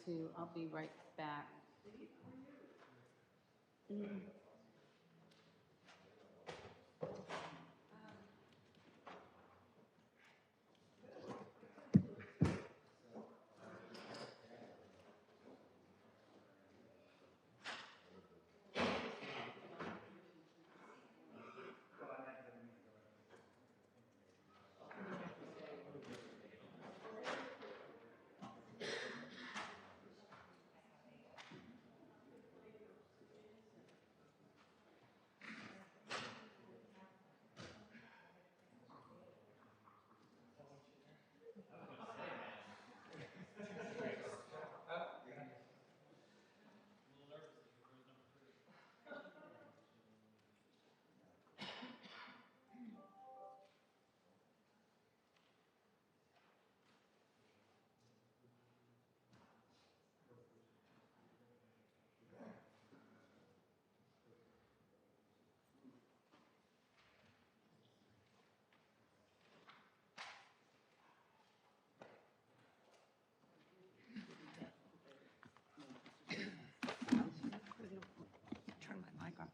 to, I'll be right back. Turn my mic on.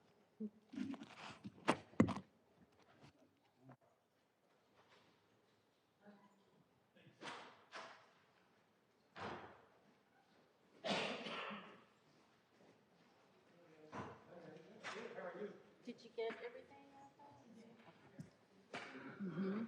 Did you get everything? Mm-hmm.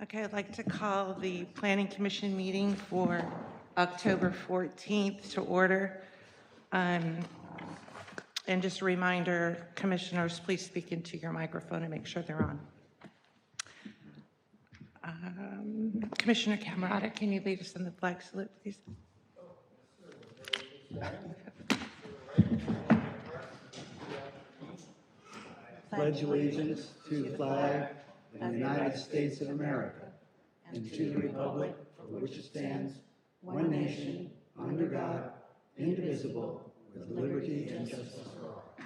Okay, I'd like to call the Planning Commission meeting for October 14th to order. And just a reminder, commissioners, please speak into your microphone and make sure they're on. Commissioner Camerata, can you lead us in the flag salute, please? Pledge allegiance to the flag of the United States of America and to the republic for which it stands, one nation, under God, indivisible, with liberty and justice for all.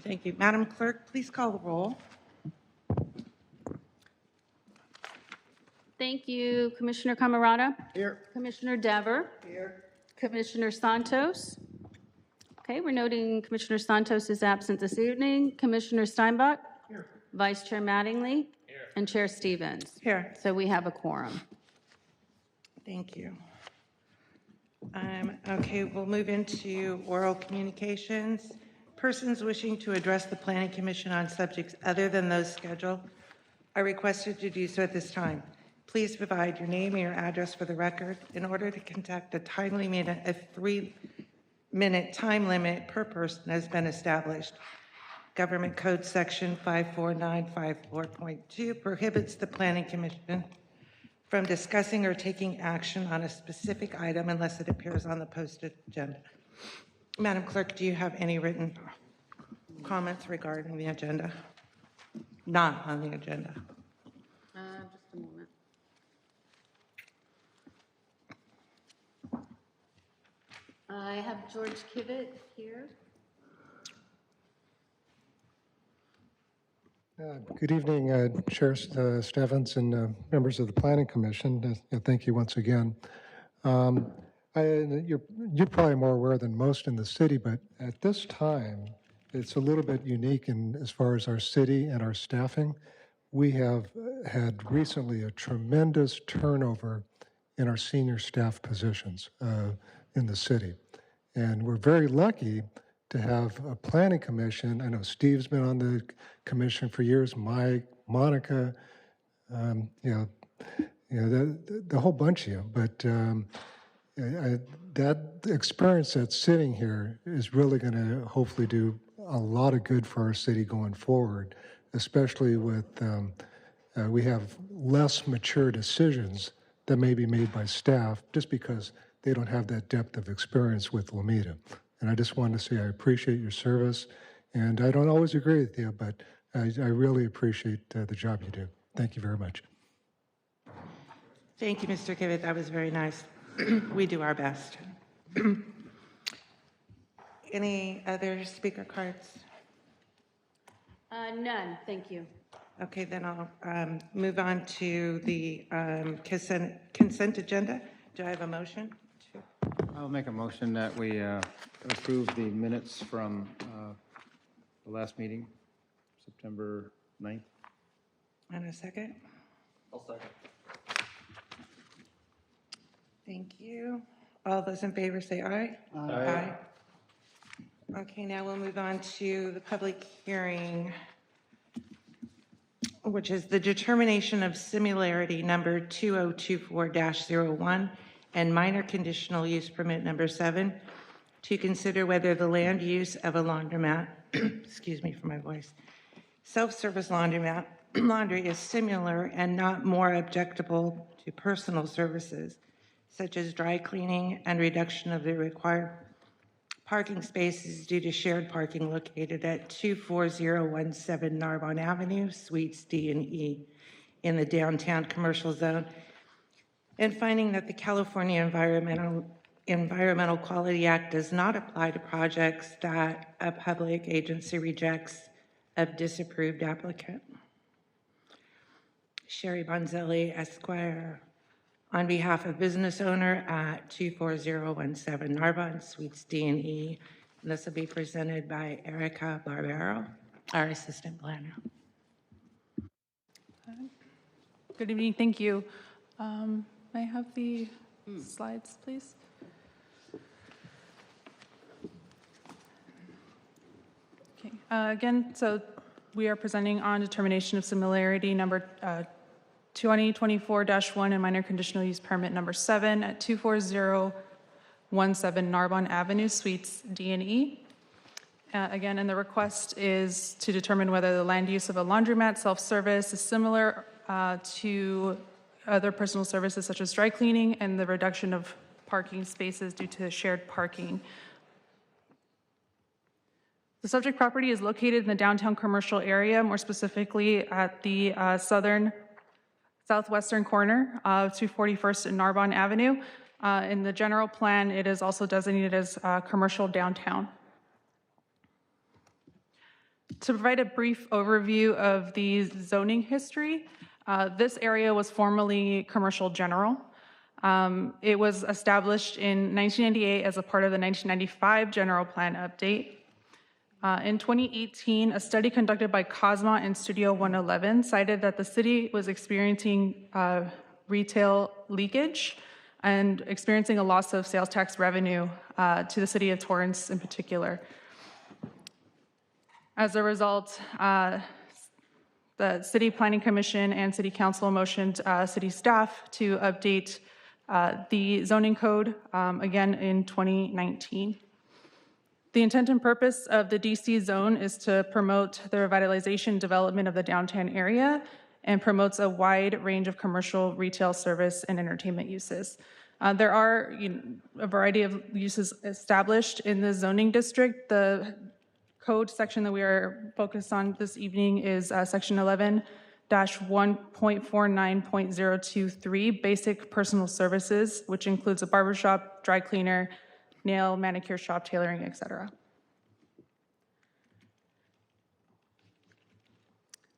Thank you. Madam Clerk, please call the roll. Thank you, Commissioner Camerata. Here. Commissioner Dever. Here. Commissioner Santos. Okay, we're noting Commissioner Santos is absent this evening. Commissioner Steinbach. Here. Vice Chair Mattingly. Here. And Chair Stevens. Here. So we have a quorum. Thank you. Okay, we'll move into oral communications. Persons wishing to address the Planning Commission on subjects other than those scheduled are requested to do so at this time. Please provide your name and your address for the record. In order to conduct a timely meeting, a 3-minute time limit per person has been established. Government Code Section 54954.2 prohibits the Planning Commission from discussing or taking action on a specific item unless it appears on the posted agenda. Madam Clerk, do you have any written comments regarding the agenda? Not on the agenda. Just a moment. I have George Kivett here. Good evening, Chair Stevens and members of the Planning Commission. Thank you once again. You're probably more aware than most in the city, but at this time, it's a little bit unique in as far as our city and our staffing. We have had recently a tremendous turnover in our senior staff positions in the city. And we're very lucky to have a planning commission. I know Steve's been on the commission for years, Mike, Monica, the whole bunch of you. But That experience that's sitting here is really going to hopefully do a lot of good for our city going forward, especially with, we have less mature decisions that may be made by staff just because they don't have that depth of experience with Lomita. And I just wanted to say I appreciate your service, and I don't always agree with you, but I really appreciate the job you do. Thank you very much. Thank you, Mr. Kivett. That was very nice. We do our best. Any other speaker cards? None, thank you. Okay, then I'll move on to the consent agenda. Do I have a motion? I'll make a motion that we approve the minutes from the last meeting, September 9th. And a second? I'll second. Thank you. All those in favor say aye. Aye. Okay, now we'll move on to the public hearing, which is the determination of similarity number 2024-01 and minor conditional use permit number 7 to consider whether the land use of a laundromat, excuse me for my voice, self-service laundromat, laundry is similar and not more objectable to personal services, such as dry cleaning and reduction of the required parking spaces due to shared parking located at 24017 Narbonne Avenue, Suites D and E, in the downtown commercial zone, and finding that the California Environmental Quality Act does not apply to projects that a public agency rejects a disapproved applicant. Sherry Bonzelli, Esquire, on behalf of business owner at 24017 Narbonne, Suites D and E. And this will be presented by Erica Barbero, our assistant planner. Good evening, thank you. May I have the slides, please? Okay, again, so we are presenting on determination of similarity number 2024-1 and minor conditional use permit number 7 at 24017 Narbonne Avenue, Suites D and E. Again, and the request is to determine whether the land use of a laundromat self-service is similar to other personal services such as dry cleaning and the reduction of parking spaces due to shared parking. The subject property is located in the downtown commercial area, more specifically at the southwestern corner of 241st and Narbonne Avenue. In the general plan, it is also designated as commercial downtown. To provide a brief overview of the zoning history, this area was formerly commercial general. It was established in 1998 as a part of the 1995 general plan update. In 2018, a study conducted by Cosma and Studio 111 cited that the city was experiencing retail leakage and experiencing a loss of sales tax revenue to the city of Torrance in particular. As a result, the City Planning Commission and City Council motioned city staff to update the zoning code again in 2019. The intent and purpose of the DC zone is to promote the revitalization and development of the downtown area and promotes a wide range of commercial, retail, service, and entertainment uses. There are a variety of uses established in the zoning district. The code section that we are focused on this evening is section 11-1.49.023, basic personal services, which includes a barbershop, dry cleaner, nail, manicure shop, tailoring, etc.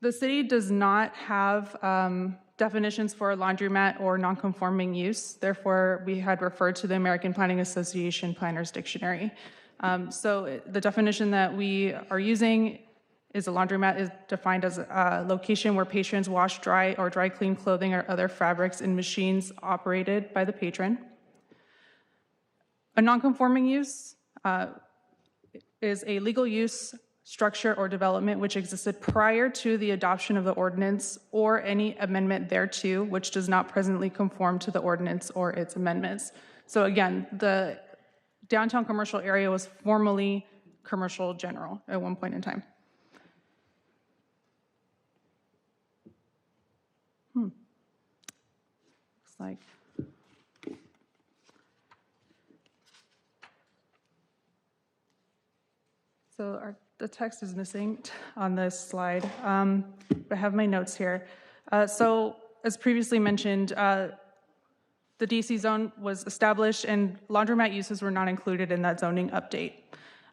The city does not have definitions for a laundromat or nonconforming use. Therefore, we had referred to the American Planning Association Planner's Dictionary. So the definition that we are using is a laundromat is defined as a location where patrons wash, dry, or dry clean clothing or other fabrics in machines operated by the patron. A nonconforming use is a legal use, structure, or development which existed prior to the adoption of the ordinance or any amendment thereto, which does not presently conform to the ordinance or its amendments. So again, the downtown commercial area was formerly commercial general at one point in time. Looks like. So the text is missing on this slide, but I have my notes here. So as previously mentioned, the DC zone was established and laundromat uses were not included in that zoning update.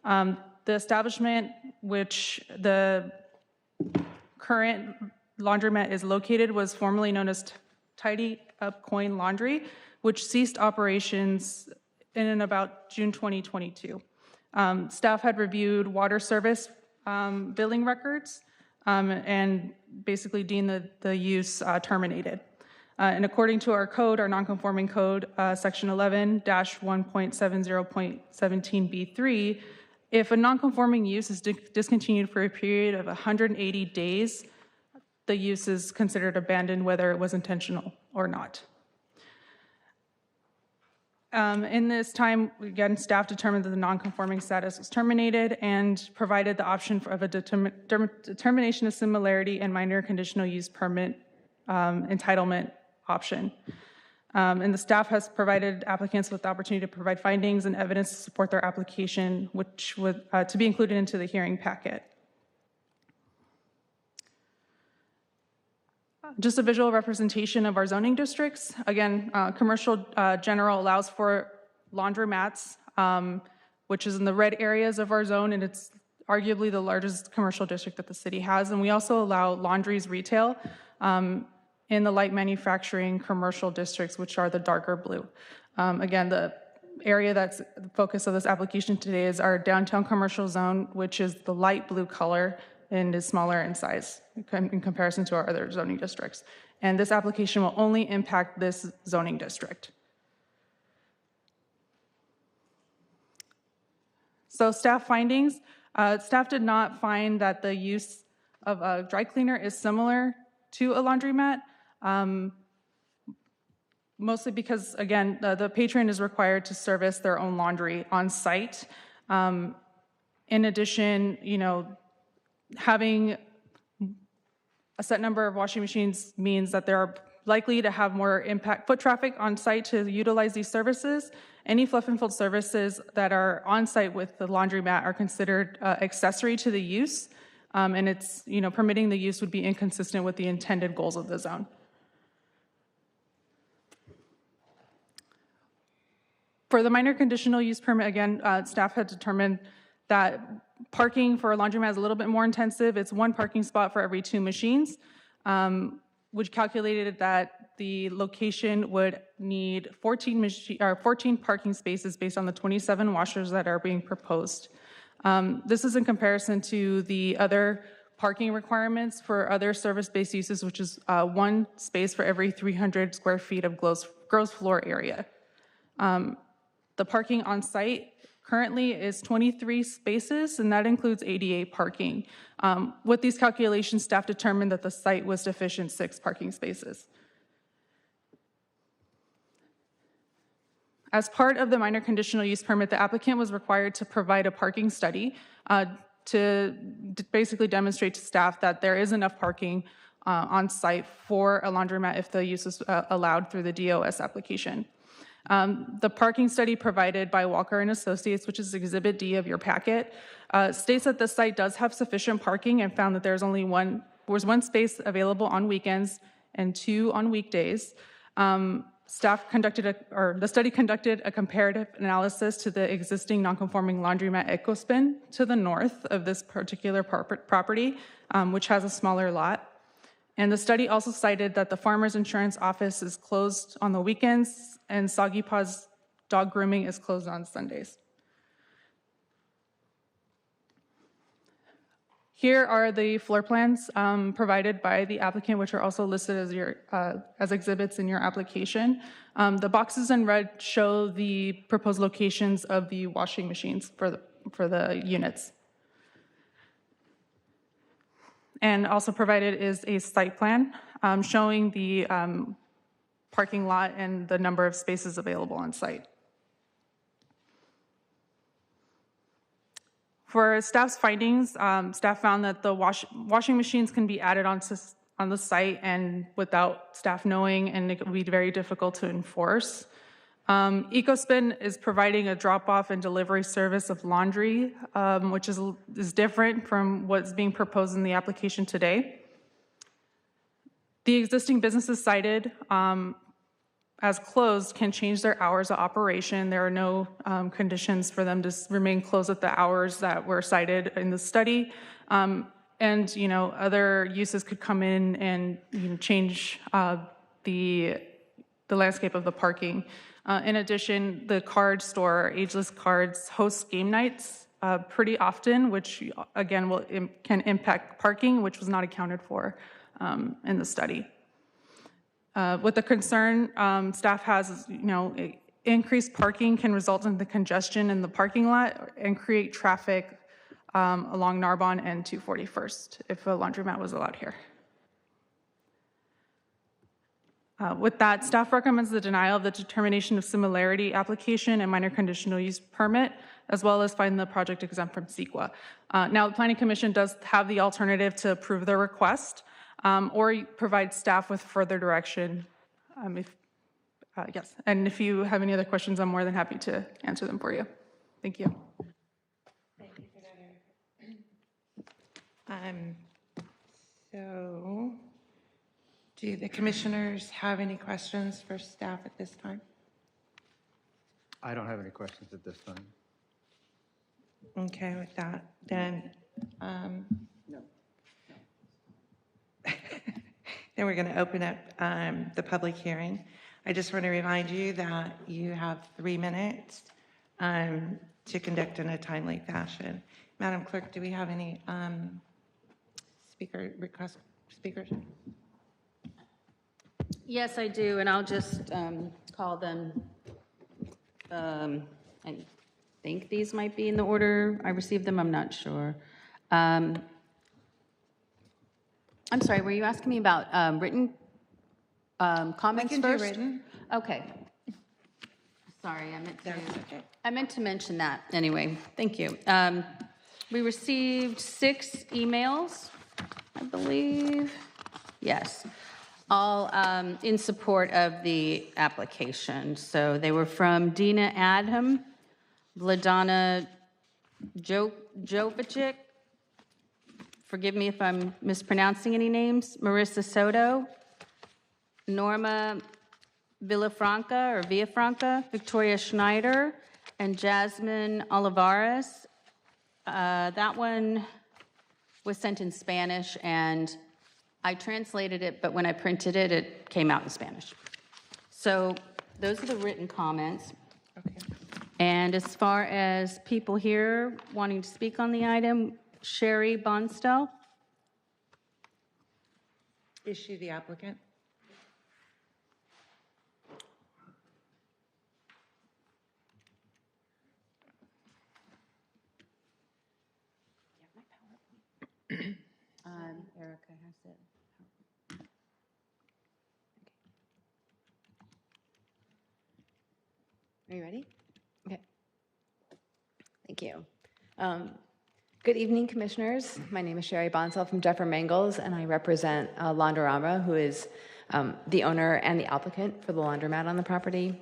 The establishment which the current laundromat is located was formerly known as Tidy Up Coin Laundry, which ceased operations in and about June 2022. Staff had reviewed water service billing records and basically deemed the use terminated. And according to our code, our nonconforming code, section 11-1.70.17B3, if a nonconforming use is discontinued for a period of 180 days, the use is considered abandoned, whether it was intentional or not. In this time, again, staff determined that the nonconforming status was terminated and provided the option of a determination of similarity and minor conditional use permit entitlement option. And the staff has provided applicants with the opportunity to provide findings and evidence to support their application, which would to be included into the hearing packet. Just a visual representation of our zoning districts. Again, commercial general allows for laundromats, which is in the red areas of our zone, and it's arguably the largest commercial district that the city has. And we also allow laundries retail in the light manufacturing commercial districts, which are the darker blue. Again, the area that's the focus of this application today is our downtown commercial zone, which is the light blue color and is smaller in size in comparison to our other zoning districts. And this application will only impact this zoning district. So staff findings, staff did not find that the use of a dry cleaner is similar to a laundromat, mostly because, again, the patron is required to service their own laundry on site. In addition, having a set number of washing machines means that there are likely to have more foot traffic on site to utilize these services. Any fluff and fold services that are on site with the laundromat are considered accessory to the use, and it's, permitting the use would be inconsistent with the intended goals of the zone. For the minor conditional use permit, again, staff had determined that parking for a laundromat is a little bit more intensive. It's one parking spot for every 2 machines, which calculated that the location would need 14 parking spaces based on the 27 washers that are being proposed. This is in comparison to the other parking requirements for other service-based uses, which is 1 space for every 300 square feet of gross floor area. The parking on site currently is 23 spaces, and that includes ADA parking. With these calculations, staff determined that the site was deficient 6 parking spaces. As part of the minor conditional use permit, the applicant was required to provide a parking study to basically demonstrate to staff that there is enough parking on site for a laundromat if the use is allowed through the DOS application. The parking study provided by Walker and Associates, which is Exhibit D of your packet, states that the site does have sufficient parking and found that there's only one space available on weekends and 2 on weekdays. The study conducted a comparative analysis to the existing nonconforming laundromat Ecospin to the north of this particular property, which has a smaller lot. And the study also cited that the Farmers Insurance Office is closed on the weekends and Soggy Paws Dog Grooming is closed on Sundays. Here are the floor plans provided by the applicant, which are also listed as exhibits in your application. The boxes in red show the proposed locations of the washing machines for the units. And also provided is a site plan showing the parking lot and the number of spaces available on site. For staff's findings, staff found that the washing machines can be added on the site and without staff knowing, and it would be very difficult to enforce. EcoSpin is providing a drop-off and delivery service of laundry, which is different from what's being proposed in the application today. The existing businesses cited as closed can change their hours of operation. There are no conditions for them to remain closed at the hours that were cited in the study. And, other uses could come in and change the landscape of the parking. In addition, the card store, Ageless Cards, hosts game nights pretty often, which again can impact parking, which was not accounted for in the study. With the concern, staff has, increased parking can result in the congestion in the parking lot and create traffic along Narbonne and 241st if a laundromat was allowed here. With that, staff recommends the denial of the determination of similarity application and minor conditional use permit, as well as find the project exempt from CEQA. Now, the Planning Commission does have the alternative to approve their request or provide staff with further direction. Yes, and if you have any other questions, I'm more than happy to answer them for you. Thank you. Thank you for that, Erica. So, do the commissioners have any questions for staff at this time? I don't have any questions at this time. Okay, with that, then, then we're going to open up the public hearing. I just want to remind you that you have 3 minutes to conduct in a timely fashion. Madam Clerk, do we have any speakers? Yes, I do, and I'll just call them. I think these might be in the order I received them. I'm not sure. I'm sorry, were you asking me about written comments We can do first? written. Okay. Sorry, That's okay. I meant to mention that. Anyway, thank you. We received 6 emails, I believe. Yes. All in support of the application. So they were from Dina Adham, Vladana Jovic, forgive me if I'm mispronouncing any names, Marissa Soto, Norma Villafranca, Victoria Schneider, and Jasmine Olivares. That one was sent in Spanish, and I translated it, but when I printed it, it came out in Spanish. So those are the written comments. Okay. And as far as people here wanting to speak on the item, Sherry Bonstell. Is she the applicant? Erica has it. Are you ready? Okay. Thank you. Good evening, Commissioners. My name is Sherry Bonsall from Jeffer Mangles, and I represent Laundorama, who is the owner and the applicant for the laundromat on the property.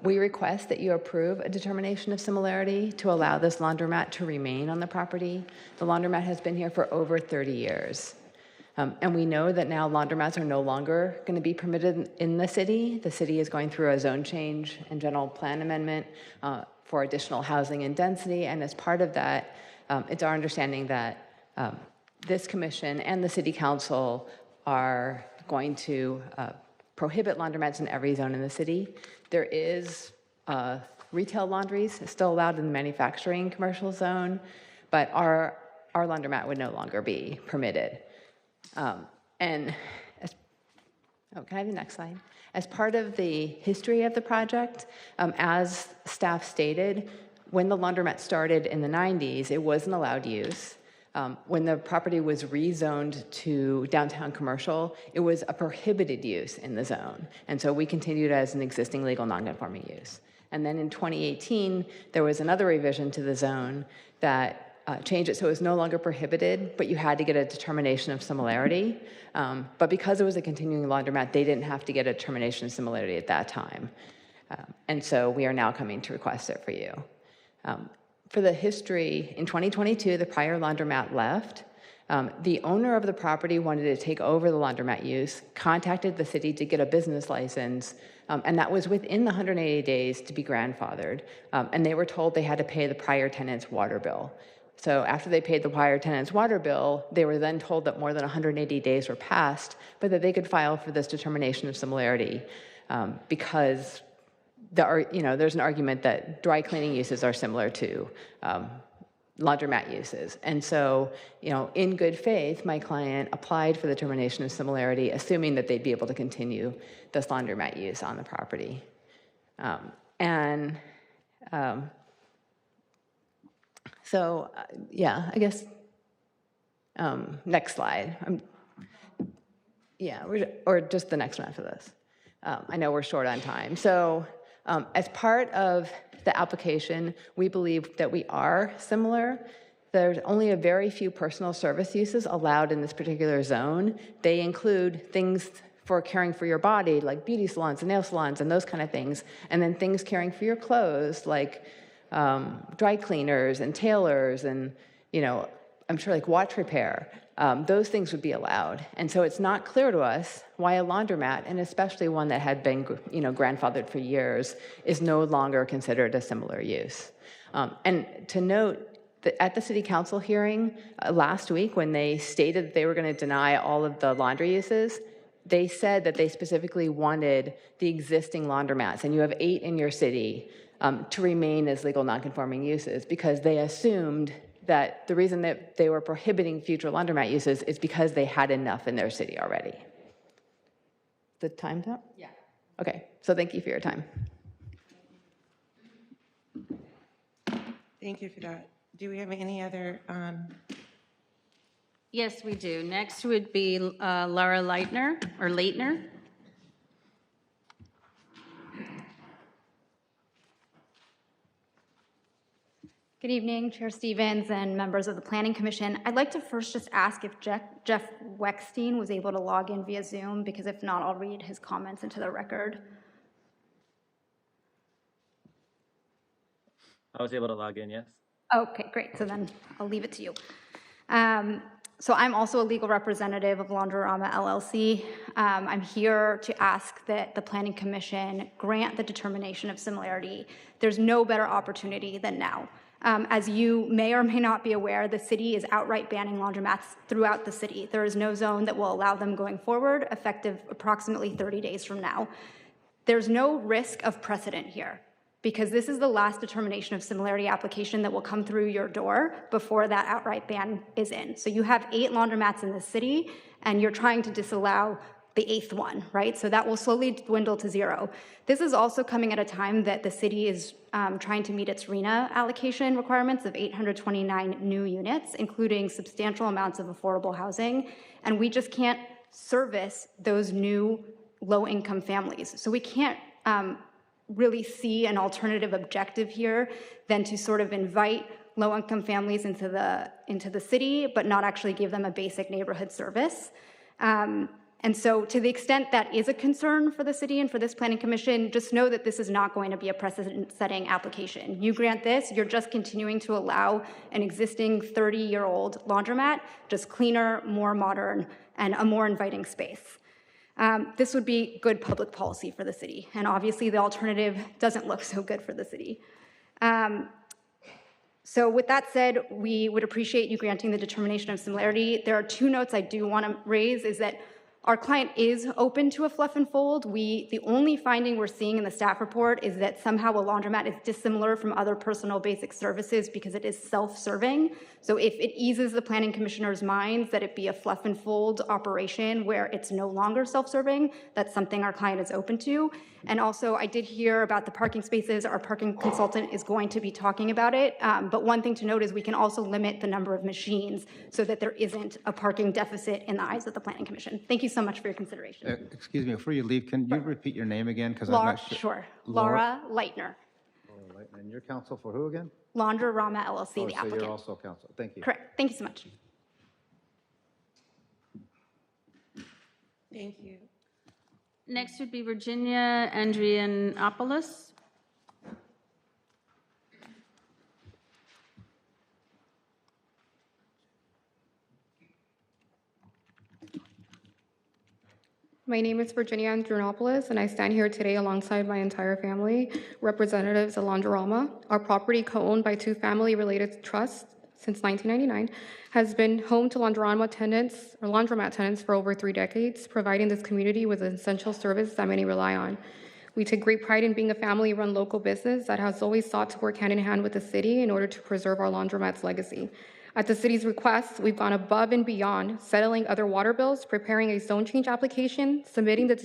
We request that you approve a determination of similarity to allow this laundromat to remain on the property. The laundromat has been here for over 30 years. And we know that now laundromats are no longer going to be permitted in the city. The city is going through a zone change and general plan amendment for additional housing and density. And as part of that, it's our understanding that this commission and the city council are going to prohibit laundromats in every zone in the city. There is retail laundries still allowed in the manufacturing commercial zone, but our laundromat would no longer be permitted. Can I have the next slide? As part of the history of the project, as staff stated, when the laundromat started in the 90s, it wasn't allowed use. When the property was rezoned to downtown commercial, it was a prohibited use in the zone. And so we continued as an existing legal nonconforming use. And then in 2018, there was another revision to the zone that change it so it was no longer prohibited, but you had to get a determination of similarity. But because it was a continuing laundromat, they didn't have to get a determination of similarity at that time. And so we are now coming to request it for you. For the history, in 2022, the prior laundromat left. The owner of the property wanted to take over the laundromat use, contacted the city to get a business license, and that was within the 180 days to be grandfathered. And they were told they had to pay the prior tenant's water bill. So after they paid the prior tenant's water bill, they were then told that more than 180 days were passed, but that they could file for this determination of similarity because there's an argument that dry cleaning uses are similar to laundromat uses. And so, in good faith, my client applied for the determination of similarity, assuming that they'd be able to continue this laundromat use on the property. I guess, next slide. Or just the next one after this. I know we're short on time. So as part of the application, we believe that we are similar. There's only a very few personal service uses allowed in this particular zone. They include things for caring for your body, like beauty salons and nail salons and those kind of things, and then things caring for your clothes, like dry cleaners and tailors and, I'm sure like watch repair. Those things would be allowed. And so it's not clear to us why a laundromat, and especially one that had been, grandfathered for years, is no longer considered a similar use. And to note that at the city council hearing last week, when they stated that they were going to deny all of the laundry uses, they said that they specifically wanted the existing laundromats, and you have 8 in your city, to remain as legal nonconforming uses, because they assumed that the reason that they were prohibiting future laundromat uses is because they had enough in their city already. The time's up? Yeah. Okay, so thank you for your time. Thank you for that. Do we have any other? Yes, we do. Next would be Laura Leitner. Good evening, Chair Stevens and members of the Planning Commission. I'd like to first just ask if Jeff Weckstein was able to log in via Zoom, because if not, I'll read his comments into the record. I was able to log in, yes. Okay, great. So then I'll leave it to you. So I'm also a legal representative of Laundrorama LLC. I'm here to ask that the Planning Commission grant the determination of similarity. There's no better opportunity than now. As you may or may not be aware, the city is outright banning laundromats throughout the city. There is no zone that will allow them going forward, effective approximately 30 days from now. There's no risk of precedent here, because this is the last determination of similarity application that will come through your door before that outright ban is in. So you have 8 laundromats in the city, and you're trying to disallow the 8th one, right? So that will slowly dwindle to 0. This is also coming at a time that the city is trying to meet its RENA allocation requirements of 829 new units, including substantial amounts of affordable housing, and we just can't service those new low-income families. So we can't really see an alternative objective here than to sort of invite low-income families into the city, but not actually give them a basic neighborhood service. And so to the extent that is a concern for the city and for this Planning Commission, just know that this is not going to be a precedent-setting application. You grant this, you're just continuing to allow an existing 30-year-old laundromat, just cleaner, more modern, and a more inviting space. This would be good public policy for the city, and obviously the alternative doesn't look so good for the city. So with that said, we would appreciate you granting the determination of similarity. There are 2 notes I do want to raise, is that our client is open to a fluff and fold. The only finding we're seeing in the staff report is that somehow a laundromat is dissimilar from other personal basic services because it is self-serving. So if it eases the Planning Commissioner's minds that it be a fluff and fold operation where it's no longer self-serving, that's something our client is open to. And also, I did hear about the parking spaces. Our parking consultant is going to be talking about it. But one thing to note is we can also limit the number of machines so that there isn't a parking deficit in the eyes of the Planning Commission. Thank you so much for your consideration. Excuse me, before you leave, can you repeat your name again? Because I'm Laura, not sure. sure. Laura Leitner. And you're counsel for who again? Laundrorama LLC, Oh, the so you're applicant. also counsel. Thank you. Correct. Thank you so much. Thank you. Next would be Virginia Andrianopoulos. My name is Virginia Andronopoulos, and I stand here today alongside my entire family, representatives of Laundrorama. Our property, co-owned by two family-related trusts since 1999, has been home to Laundrorama tenants or laundromat tenants for over 3 decades, providing this community with an essential service that many rely on. We take great pride in being a family-run local business that has always sought to work hand-in-hand with the city in order to preserve our laundromat's legacy. At the city's request, we've gone above and beyond, settling other water bills, preparing a zone change application, submitting the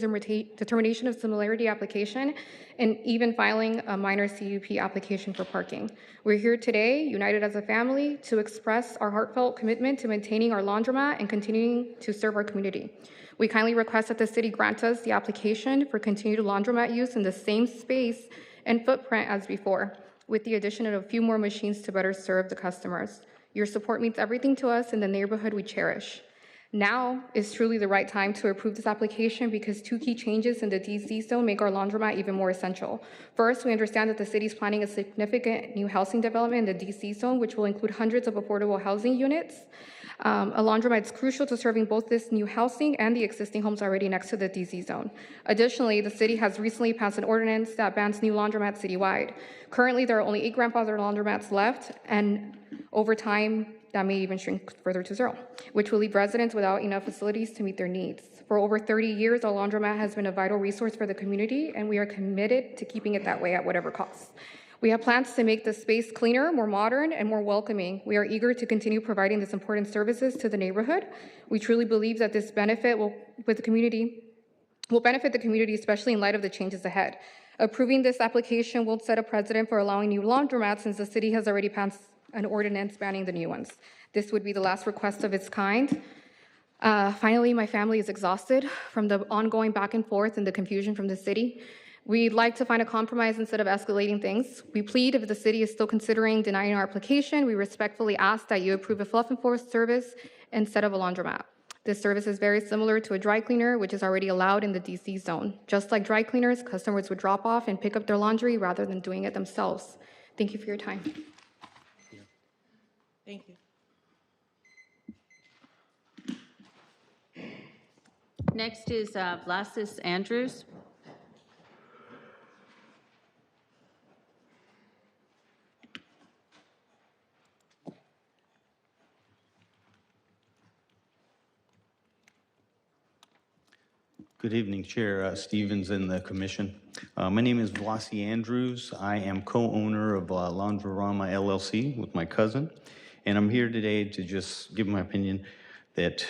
determination of similarity application, and even filing a minor CUP application for parking. We're here today, united as a family, to express our heartfelt commitment to maintaining our laundromat and continuing to serve our community. We kindly request that the city grant us the application for continued laundromat use in the same space and footprint as before, with the addition of a few more machines to better serve the customers. Your support means everything to us in the neighborhood we cherish. Now is truly the right time to approve this application because 2 key changes in the DC zone make our laundromat even more essential. First, we understand that the city is planning a significant new housing development in the DC zone, which will include hundreds of affordable housing units. A laundromat is crucial to serving both this new housing and the existing homes already next to the DC zone. Additionally, the city has recently passed an ordinance that bans new laundromats citywide. Currently, there are only 8 grandfathered laundromats left, and over time, that may even shrink further to 0, which will leave residents without enough facilities to meet their needs. For over 30 years, our laundromat has been a vital resource for the community, and we are committed to keeping it that way at whatever cost. We have plans to make the space cleaner, more modern, and more welcoming. We are eager to continue providing these important services to the neighborhood. We truly believe that this benefit will benefit the community, especially in light of the changes ahead. Approving this application will set a precedent for allowing new laundromats since the city has already passed an ordinance banning the new ones. This would be the last request of its kind. Finally, my family is exhausted from the ongoing back and forth and the confusion from the city. We'd like to find a compromise instead of escalating things. We plead if the city is still considering denying our application, we respectfully ask that you approve a fluff and force service instead of a laundromat. This service is very similar to a dry cleaner, which is already allowed in the DC zone. Just like dry cleaners, customers would drop off and pick up their laundry rather than doing it themselves. Thank you for your time. Thank you. Next is Vlasis Andrews. Good evening, Chair Stevens and the Commission. My name is Vlasi Andrews. I am co-owner of Laundrorama LLC with my cousin, and I'm here today to just give my opinion that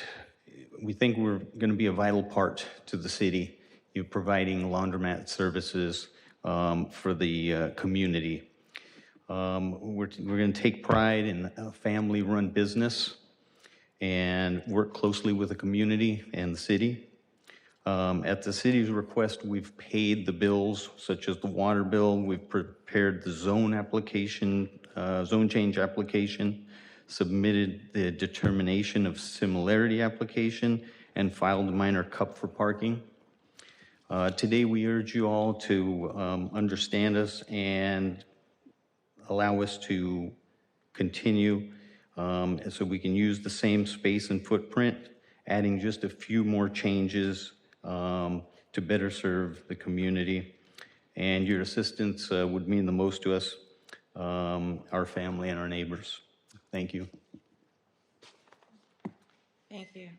we think we're going to be a vital part to the city in providing laundromat services for the community. We're going to take pride in a family-run business and work closely with the community and the city. At the city's request, we've paid the bills, such as the water bill. We've prepared the zone application, zone change application, submitted the determination of similarity application, and filed a minor CUP for parking. Today, we urge you all to understand us and allow us to continue so we can use the same space and footprint, adding just a few more changes to better serve the community. And your assistance would mean the most to us, our family, and our neighbors. Thank you. Thank you.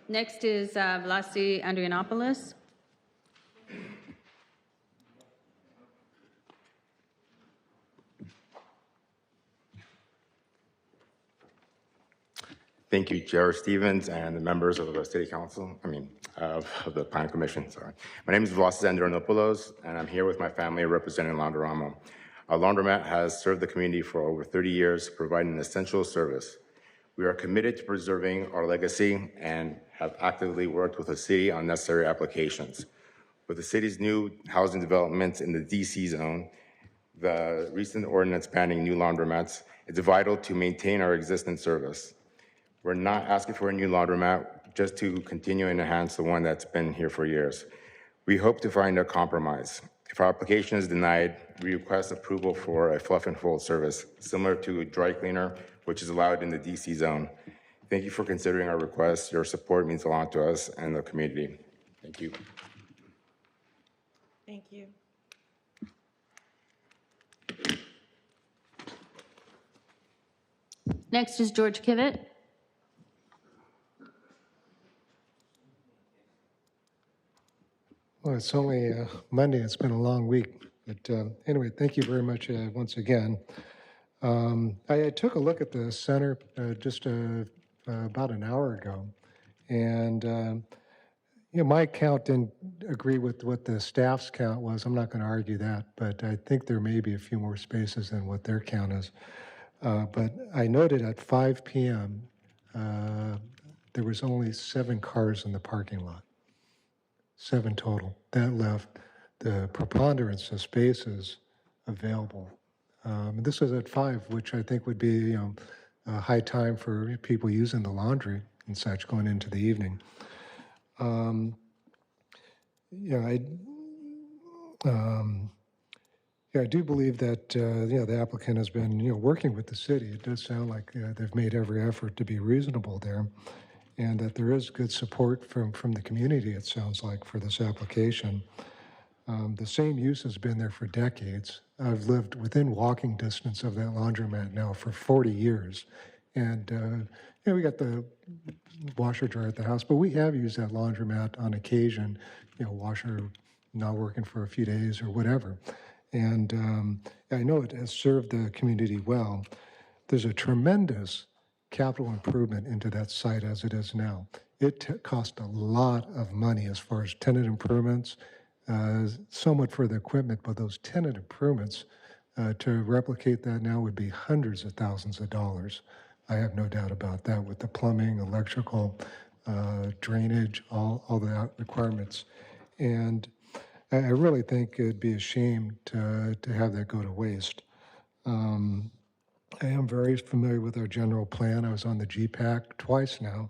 Next is Vlasi Andrianopoulos. Thank you, Chair Stevens and the members of the City Council, of the Planning Commission, sorry. My name is Vlasis Andronopoulos, and I'm here with my family representing Laundrorama. Our laundromat has served the community for over 30 years, providing an essential service. We are committed to preserving our legacy and have actively worked with the city on necessary applications. With the city's new housing developments in the DC zone, the recent ordinance banning new laundromats, it's vital to maintain our existing service. We're not asking for a new laundromat, just to continue and enhance the one that's been here for years. We hope to find a compromise. If our application is denied, we request approval for a fluff and fold service, similar to a dry cleaner, which is allowed in the DC zone. Thank you for considering our request. Your support means a lot to us and the community. Thank you. Thank you. Next is George Kivett. Well, it's only Monday. It's been a long week. But anyway, thank you very much once again. I took a look at the center just about an hour ago. And, my count didn't agree with what the staff's count was. I'm not going to argue that. But I think there may be a few more spaces than what their count is. But I noted at 5 p.m., there was only 7 cars in the parking lot. 7 total. That left the preponderance of spaces available. This was at 5, which I think would be a high time for people using the laundry and such going into the evening. I do believe that the applicant has been working with the city. It does sound like they've made every effort to be reasonable there, and that there is good support from the community, it sounds like, for this application. The same use has been there for decades. I've lived within walking distance of that laundromat now for 40 years. And, we got the washer dryer at the house, but we have used that laundromat on occasion, washer not working for a few days or whatever. And I know it has served the community well. There's a tremendous capital improvement into that site as it is now. It cost a lot of money as far as tenant improvements, somewhat for the equipment, but those tenant improvements to replicate that now would be hundreds of thousands of dollars. I have no doubt about that with the plumbing, electrical, drainage, all the requirements. And I really think it'd be a shame to have that go to waste. I am very familiar with our general plan. I was on the GPAC twice now.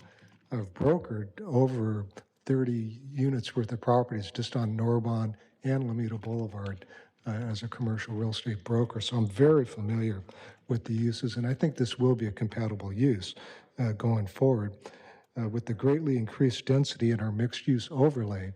I've brokered over 30 units worth of properties just on Norbon and Lomita Boulevard as a commercial real estate broker. So I'm very familiar with the uses, and I think this will be a compatible use going forward. With the greatly increased density in our mixed-use overlay,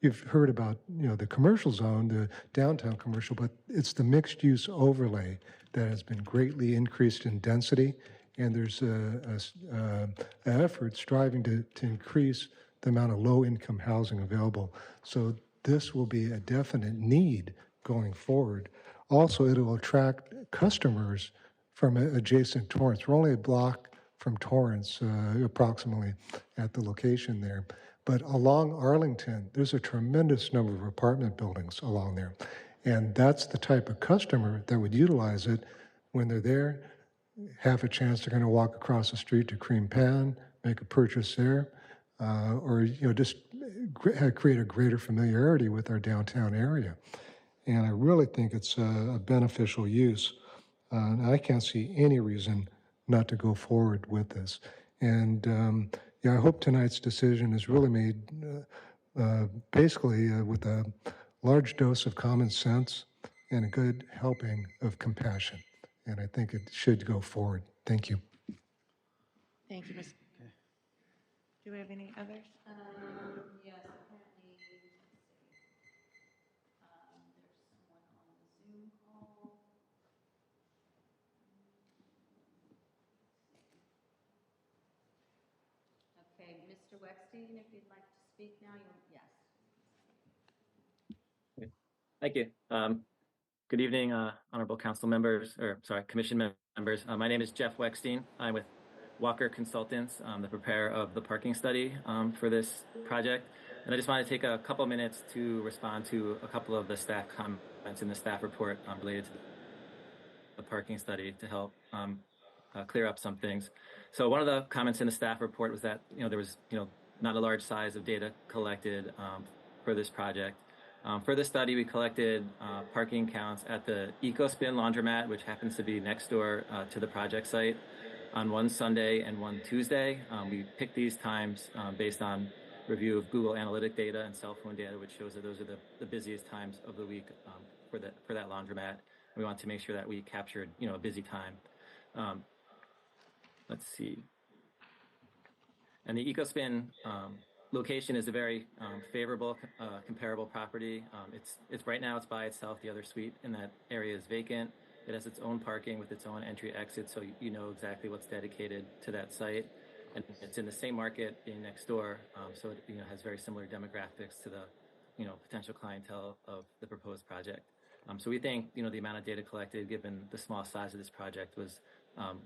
you've heard about the commercial zone, the downtown commercial, but it's the mixed-use overlay that has been greatly increased in density, and there's an effort striving to increase the amount of low-income housing available. So this will be a definite need going forward. Also, it will attract customers from adjacent Torrance. We're only a block from Torrance, approximately, at the location there. But along Arlington, there's a tremendous number of apartment buildings along there. And that's the type of customer that would utilize it when they're there, have a chance they're going to walk across the street to Cream Pan, make a purchase there, or just create a greater familiarity with our downtown area. And I really think it's a beneficial use. And I can't see any reason not to go forward with this. And I hope tonight's decision is really made basically with a large dose of common sense and a good helping of compassion. And I think it should go forward. Thank you. Thank you, Ms. Do we have any others? Yes, apparently, there's someone on the Zoom call. Okay, Mr. Weckstein, if you'd like to speak now, yes. Thank you. Good evening, honorable council members, commission members. My name is Jeff Weckstein. I'm with Walker Consultants, the preparer of the parking study for this project. And I just want to take a couple minutes to respond to a couple of the staff comments in the staff report related to the parking study to help clear up some things. So one of the comments in the staff report was that there was not a large size of data collected for this project. For this study, we collected parking counts at the EcoSpin laundromat, which happens to be next door to the project site, on one Sunday and one Tuesday. We picked these times based on review of Google Analytic data and cell phone data, which shows that those are the busiest times of the week for that laundromat. We want to make sure that we captured a busy time. Let's see. And the EcoSpin location is a very favorable, comparable property. It's right now it's by itself. The other suite in that area is vacant. It has its own parking with its own entry exit, so you know exactly what's dedicated to that site. And it's in the same market, being next door, so it has very similar demographics to the potential clientele of the proposed project. So we think the amount of data collected, given the small size of this project, was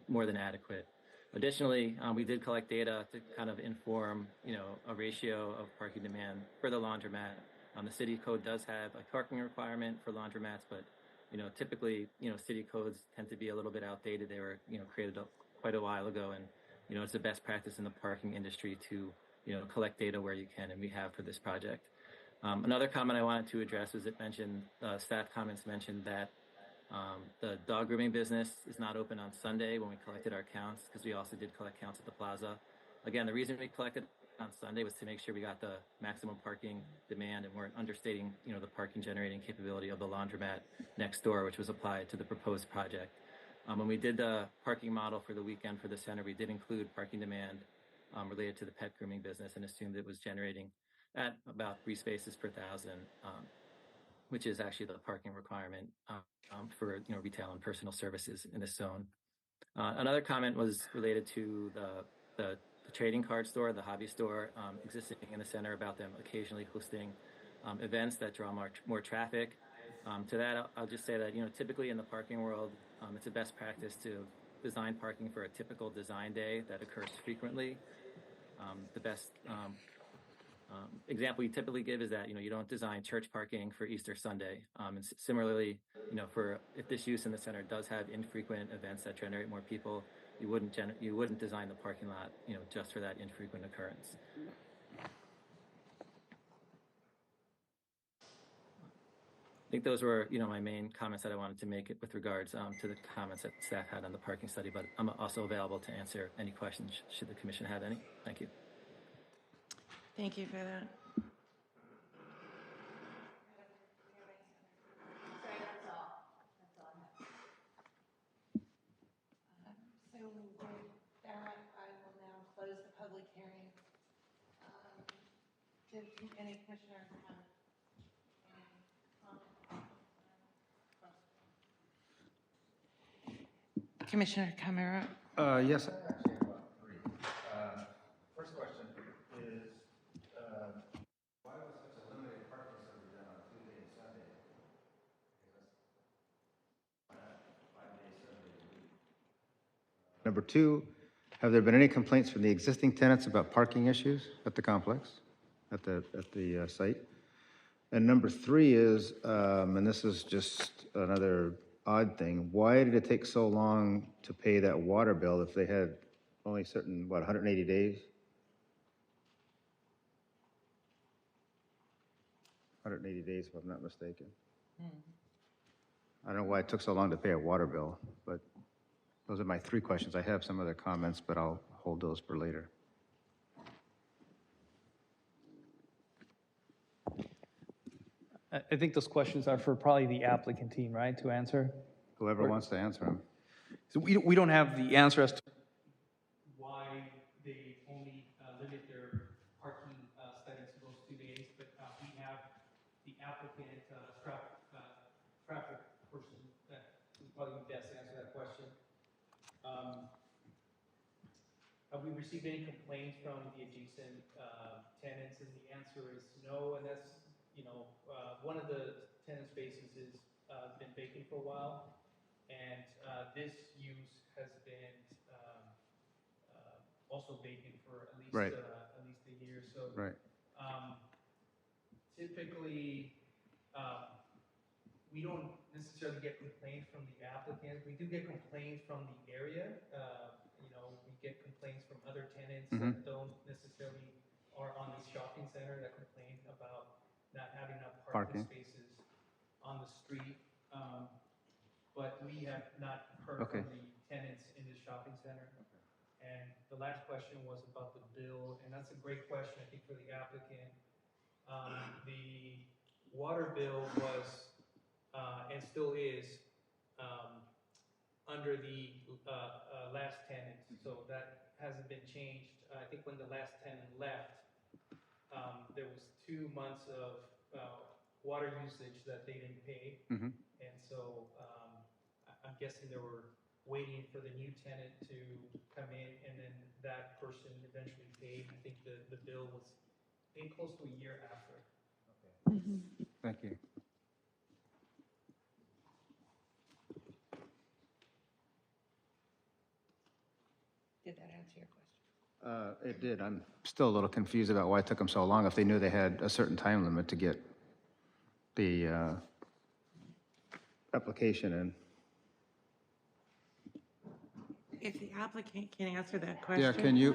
more than adequate. Additionally, we did collect data to kind of inform, a ratio of parking demand for the laundromat. The city code does have a parking requirement for laundromats, but, typically, city codes tend to be a little bit outdated. They were, created quite a while ago, and, it's the best practice in the parking industry to, collect data where you can, and we have for this project. Another comment I wanted to address was staff comments mentioned that the dog grooming business is not open on Sunday when we collected our counts, because we also did collect counts at the plaza. Again, the reason we collected on Sunday was to make sure we got the maximum parking demand and weren't understating, the parking generating capability of the laundromat next door, which was applied to the proposed project. When we did the parking model for the weekend for the center, we did include parking demand related to the pet grooming business and assumed it was generating at about 3 spaces per thousand, which is actually the parking requirement for retail and personal services in this zone. Another comment was related to the trading card store, the hobby store existing in the center, about them occasionally hosting events that draw more traffic. To that, I'll just say that typically in the parking world, it's a best practice to design parking for a typical design day that occurs frequently. The best example you typically give is that you don't design church parking for Easter Sunday. And similarly, if this use in the center does have infrequent events that generate more people, you wouldn't design the parking lot just for that infrequent occurrence. I think those were my main comments that I wanted to make with regards to the comments that staff had on the parking study. But I'm also available to answer any questions should the commission have any. Thank you. Thank you for that. So with that, I will now close the public hearing. Did any commissioners have any comments? Commissioner Camara? Yes. Actually, about 3. First question is, why was such a limited parking study done on Tuesday and Sunday? Because 5 days, 7 days a week. Number 2, have there been any complaints from the existing tenants about parking issues at the complex, at the site? And number 3 is, and this is just another odd thing, why did it take so long to pay that water bill if they had only certain, 180 days? 180 days, if I'm not mistaken. I don't know why it took so long to pay a water bill, but those are my 3 questions. I have some other comments, but I'll hold those for later. I think those questions are for probably the applicant team, right, to answer? Whoever wants to answer them. So we don't have the answer as to why they only limit their parking studies to those 2 days, but we have the applicant traffic person that would probably be best to answer that question. Have we received any complaints from the adjacent tenants? And the answer is no, and that's, one of the tenant spaces has been vacant for a while, and this use has been also vacant for at least Right. At least a year. So Right. Typically, we don't necessarily necessarily get complaints from the applicant. We do get complaints from the area. We get complaints from other tenants that don't necessarily are on the shopping center that complain about not having enough parking spaces on the street. But we have not heard from the tenants in the shopping center. And the last question was about the bill, and that's a great question, I think, for the applicant. The water bill was, and still is, under the last tenant, so that hasn't been changed. I think when the last tenant left, there was 2 months of water usage that they didn't pay. And so I'm guessing they were waiting for the new tenant to come in, and then that person eventually paid. I think the bill was close to a year after. Thank you. Did that answer your question? It did. I'm still a little confused about why it took them so long if they knew they had a certain time limit to get the application in. If the applicant can answer that question. Yeah, can you,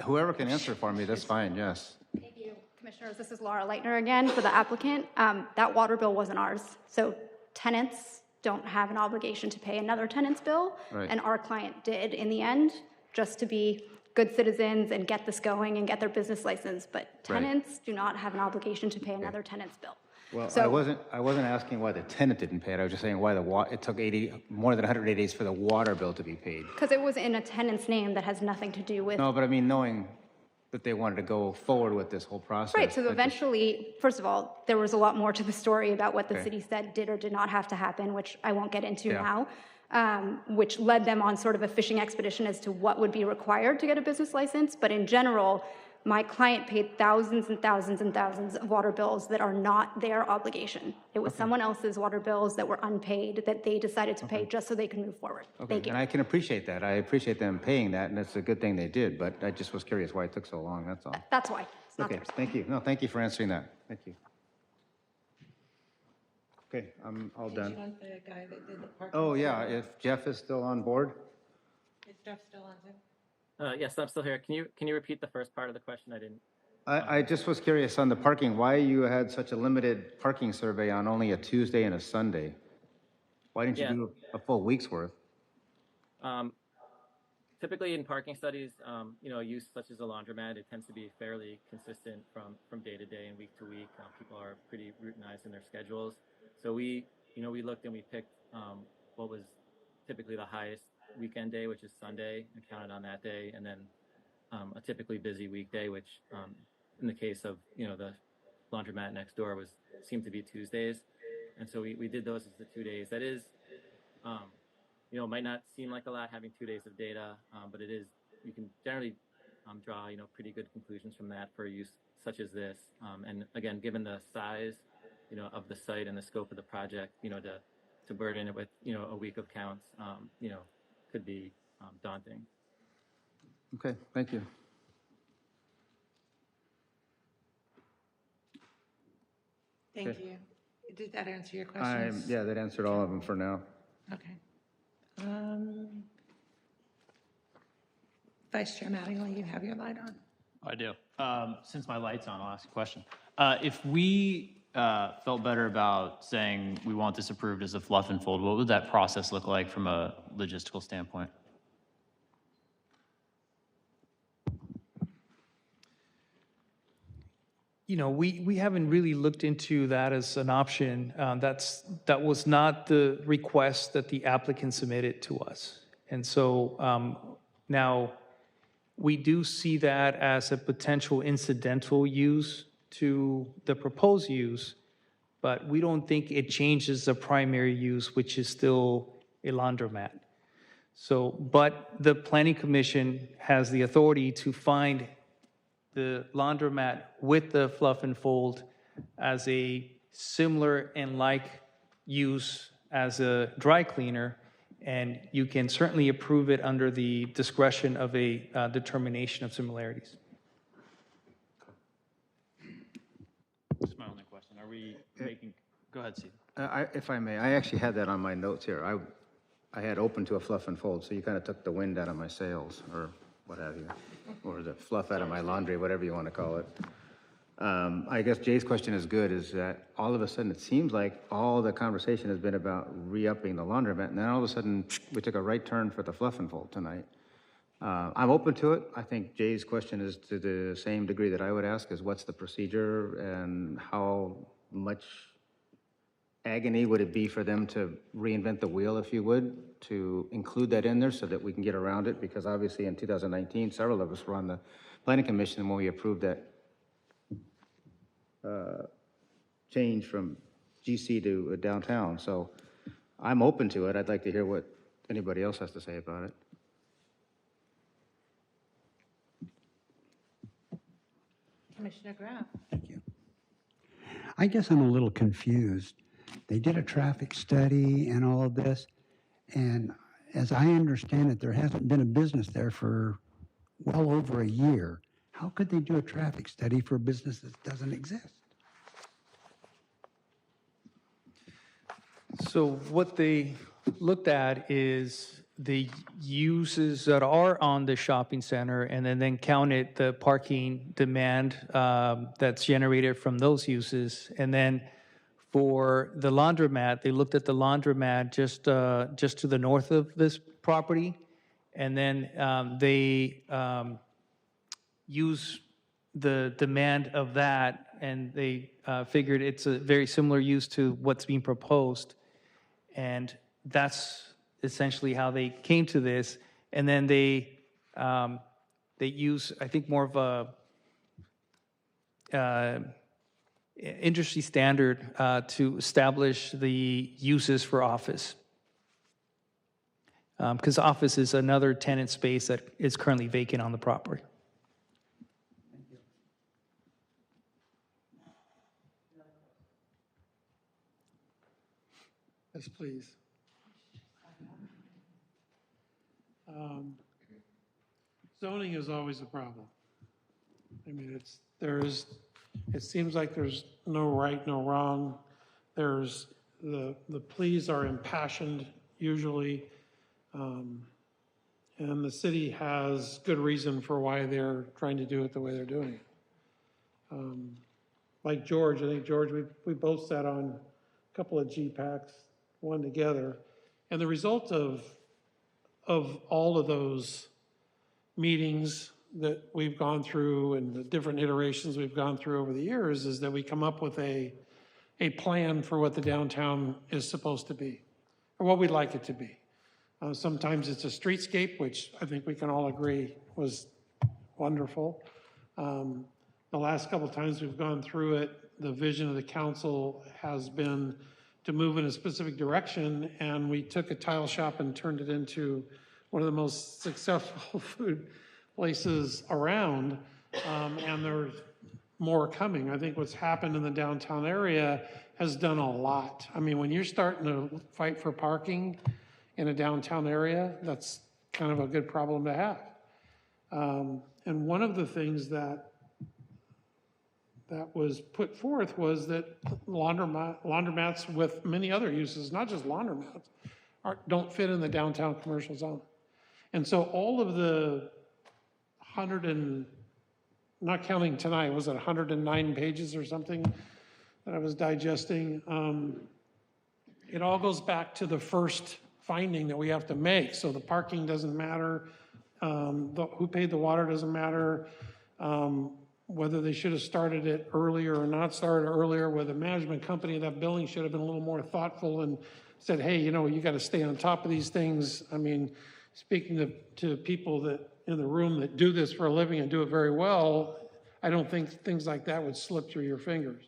whoever can answer for me, that's fine, yes. Thank you, Commissioners. This is Laura Leitner again for the applicant. That water bill wasn't ours. So tenants don't have an obligation to pay another tenant's bill. Right. And our client did in the end, just to be good citizens and get this going and get their business license. But tenants do not have an obligation to pay another tenant's bill. Well, So- I wasn't asking why the tenant didn't pay it. I was just saying why it took more than 180 days for the water bill to be paid. Because it was in a tenant's name that has nothing to do with. No, but I mean, knowing that they wanted to go forward with this whole process. Right, so I just- eventually, first of all, there was a lot more to the story about what the Okay. city said did or did not have to happen, which I won't get into Yeah. now, which led them on sort of a fishing expedition as to what would be required to get a business license. But in general, my client paid thousands and thousands and thousands of water bills that are not their obligation. It was someone else's water bills that were unpaid that they decided to pay just so they could move forward. Okay, Thank you. and I can appreciate that. I appreciate them paying that, and it's a good thing they did, but I just was curious why it took so long, that's all. That's why, it's not Okay, theirs. thank you. No, thank you for answering that. Thank you. Okay, I'm all Did you done. want the guy that did the parking? Oh, yeah, if Jeff is still on board? Is Jeff still on Zoom? Yes, I'm still here. Can you repeat the first part of the question? I didn't. I just was curious on the parking, why you had such a limited parking survey on only a Tuesday and a Sunday? Why didn't you Yeah. do a full week's worth? Typically in parking studies, use such as a laundromat, it tends to be fairly consistent from day to day and week to week. People are pretty routinized in their schedules. So we looked and we picked what was typically the highest weekend day, which is Sunday, and counted on that day, and then a typically busy weekday, which in the case of the laundromat next door seemed to be Tuesdays, and so we did those as the 2 days. That is, might not seem like a lot having 2 days of data, but it is. You can generally draw pretty good conclusions from that for use such as this. And again, given the size of the site and the scope of the project, to burden it with a week of counts, could be daunting. Okay, thank you. Thank you. Did that answer your questions? Yeah, that answered all of them for now. Okay. Vice Chair Mattingly, you have your light on. I do. Since my light's on, I'll ask a question. If we felt better about saying we want this approved as a fluff and fold, what would that process look like from a logistical standpoint? We haven't really looked into that as an option. That was not the request that the applicant submitted to us. And so now we do see that as a potential incidental use to the proposed use, but we don't think it changes the primary use, which is still a laundromat. So, but the Planning Commission has the authority to find the laundromat with the fluff and fold as a similar and like use as a dry cleaner, and you can certainly approve it under the discretion of a determination of similarities. That's my only question. Are we Go ahead, Steve. If I may, I actually had that on my notes here. I had open to a fluff and fold, so you kind of took the wind out of my sails, or what have you, or the fluff out of my laundry, whatever you want to call it. I guess Jay's question is good, is that all of a sudden, it seems like all the conversation has been about re-upping the laundromat, and then all of a sudden, we took a right turn for the fluff and fold tonight. I'm open to it. I think Jay's question is to the same degree that I would ask, is what's the procedure and how much agony would it be for them to reinvent the wheel, if you would, to include that in there so that we can get around it? Because obviously in 2019, several of us were on the planning commission when we approved that change from GC to downtown. So I'm open to it. I'd like to hear what anybody else has to say about it. Commissioner Graf. Thank you. I guess I'm a little confused. They did a traffic study and all of this, and as I understand it, there hasn't been a business there for well over a year. How could they do a traffic study for a business that doesn't exist? So what they looked at is the uses that are on the shopping center, and then counted the parking demand that's generated from those uses. And then for the laundromat, they looked at the laundromat just to the north of this property, and then they use the demand of that, and they figured it's a very similar use to what's being proposed, and that's essentially how they came to this. And then they use, I think, more of a industry standard to establish the uses for office, because office is another tenant space that is currently vacant on the property. Yes, please. Zoning is always a problem. I mean, it seems like there's no right, no wrong. There's, the pleas are impassioned usually, and the city has good reason for why they're trying to do it the way they're doing it. Like George, I think, George, we both sat on a couple of GPACs, one together, and the result of all of those meetings that we've gone through and the different iterations we've gone through over the years is that we come up with a plan for what the downtown is supposed to be, or what we'd like it to be. Sometimes it's a streetscape, which I think we can all agree was wonderful. The last couple of times we've gone through it, the vision of the council has been to move in a specific direction, and we took a tile shop and turned it into one of the most successful food places around, and there's more coming. I think what's happened in the downtown area has done a lot. I mean, when you're starting to fight for parking in a downtown area, that's kind of a good problem to have. And one of the things that was put forth was that laundromats with many other uses, not just laundromats, don't fit in the downtown commercial zone. And so all of the 100 and, not counting tonight, was it 109 pages or something that I was digesting? It all goes back to the first finding that we have to make. So the parking doesn't matter, who paid the water doesn't matter, whether they should have started it earlier or not started earlier, whether the management company of that building should have been a little more thoughtful and said, hey, you know, you got to stay on top of these things. I mean, speaking to people that in the room that do this for a living and do it very well, I don't think things like that would slip through your fingers.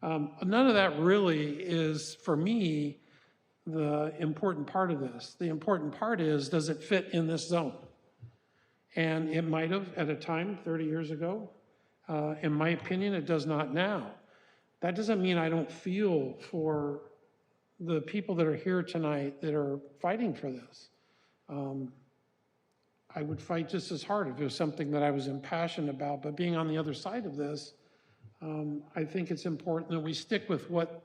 None of that really is, for me, the important part of this. The important part is, does it fit in this zone? And it might have at a time 30 years ago. In my opinion, it does not now. That doesn't mean I don't feel for the people that are here tonight that are fighting for this. I would fight just as hard if it was something that I was impassioned about, but being on the other side of this, I think it's important that we stick with what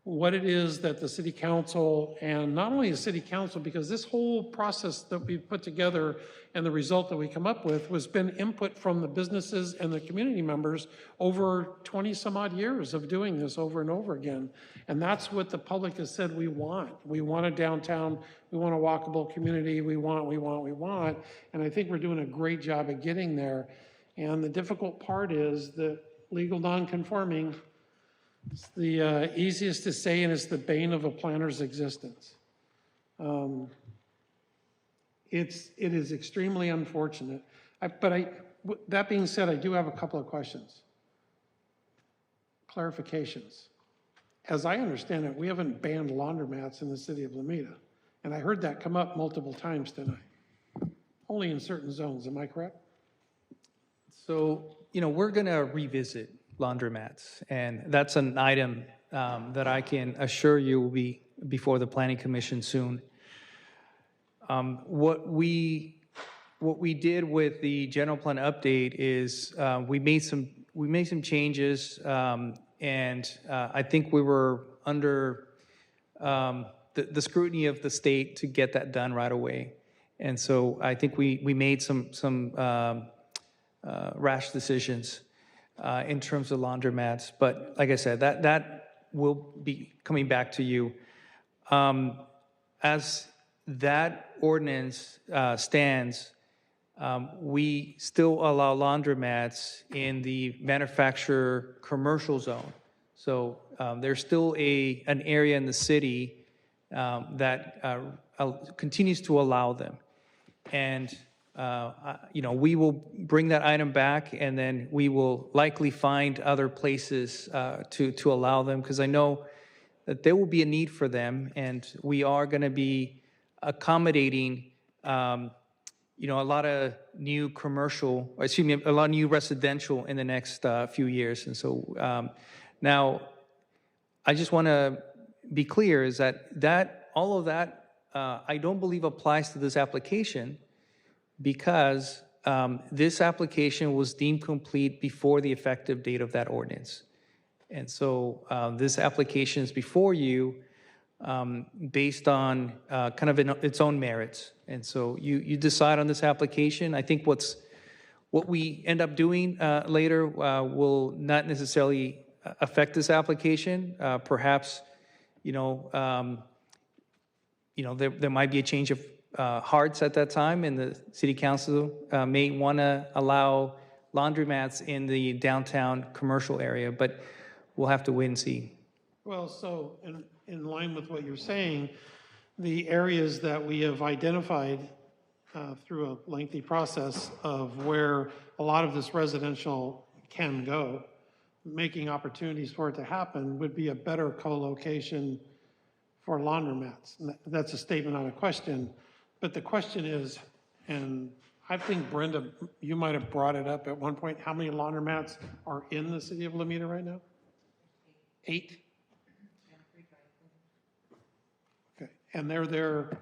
what it is that the city council, and not only the city council, because this whole process that we put together and the result that we come up with was been input from the businesses and the community members over 20 some odd years of doing this over and over again. And that's what the public has said we want. We want a downtown, we want a walkable community, we want. And I think we're doing a great job of getting there. And the difficult part is that legal nonconforming, it's the easiest to say, and it's the bane of a planner's existence. It is extremely unfortunate. That being said, I do have a couple of questions. Clarifications. As I understand it, we haven't banned laundromats in the city of Lomita. And I heard that come up multiple times tonight. Only in certain zones, am I correct? So, we're going to revisit laundromats, and that's an item that I can assure you will be before the Planning Commission soon. What we did with the general plan update is we made some changes, and I think we were under the scrutiny of the state to get that done right away. And so I think we made some rash decisions in terms of laundromats. But like I said, that will be coming back to you. As that ordinance stands, we still allow laundromats in the manufacturer commercial zone. So there's still an area in the city that continues to allow them. And we will bring that item back, and then we will likely find other places to allow them, because I know that there will be a need for them, and we are going to be accommodating, a lot of new a lot of new residential in the next few years. And so now, I just want to be clear is that all of that I don't believe applies to this application, because this application was deemed complete before the effective date of that ordinance. And so this application is before you based on kind of its own merits. And so you decide on this application. I think what we end up doing later will not necessarily affect this application. Perhaps, there might be a change of hearts at that time, and the city council may want to allow laundromats in the downtown commercial area, but we'll have to wait and see. Well, so in line with what you're saying, the areas that we have identified through a lengthy process of where a lot of this residential can go, making opportunities for it to happen would be a better co-location for laundromats. That's a statement, not a question. But the question is, and I think, Brenda, you might have brought it up at one point, how many laundromats are in the city of Lomita right now? 8? Okay, and they're there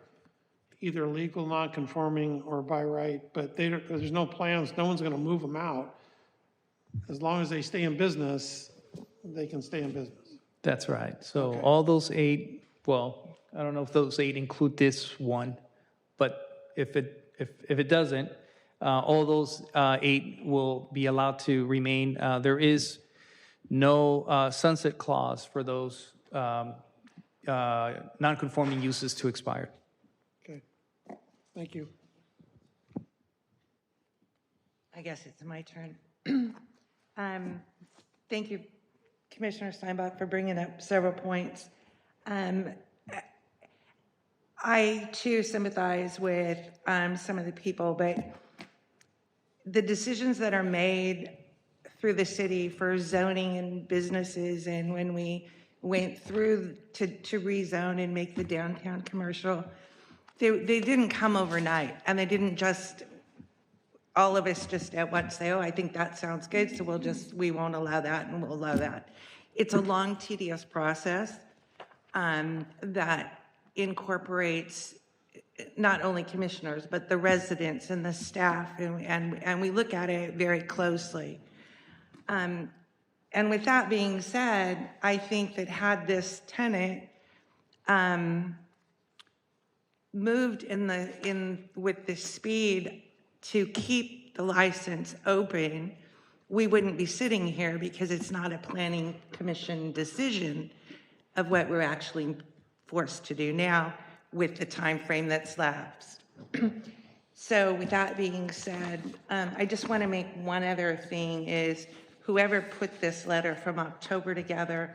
either legal, non-conforming, or by right, but there's no plans, no one's going to move them out. As long as they stay in business, they can stay in business. That's right. So Okay. all those 8, well, I don't know if those 8 include this one, but if it doesn't, all those 8 will be allowed to remain. There is no sunset clause for those non-conforming uses to expire. Okay, thank you. I guess it's my turn. Thank you, Commissioner Steinbach, for bringing up several points. I, too, sympathize with some of the people, but the decisions that are made through the city for zoning and businesses, and when we went through to rezone and make the downtown commercial, they didn't come overnight, and they didn't just, all of us just at once say, oh, I think that sounds good, so we won't allow that, and we'll allow that. It's a long, tedious process that incorporates not only commissioners, but the residents and the staff, and we look at it very closely. And with that being said, I think that had this tenant moved with the speed to keep the license open, we wouldn't be sitting here because it's not a planning commission decision of what we're actually forced to do now with the time frame that's lapsed. So with that being said, I just want to make one other thing is whoever put this letter from October together,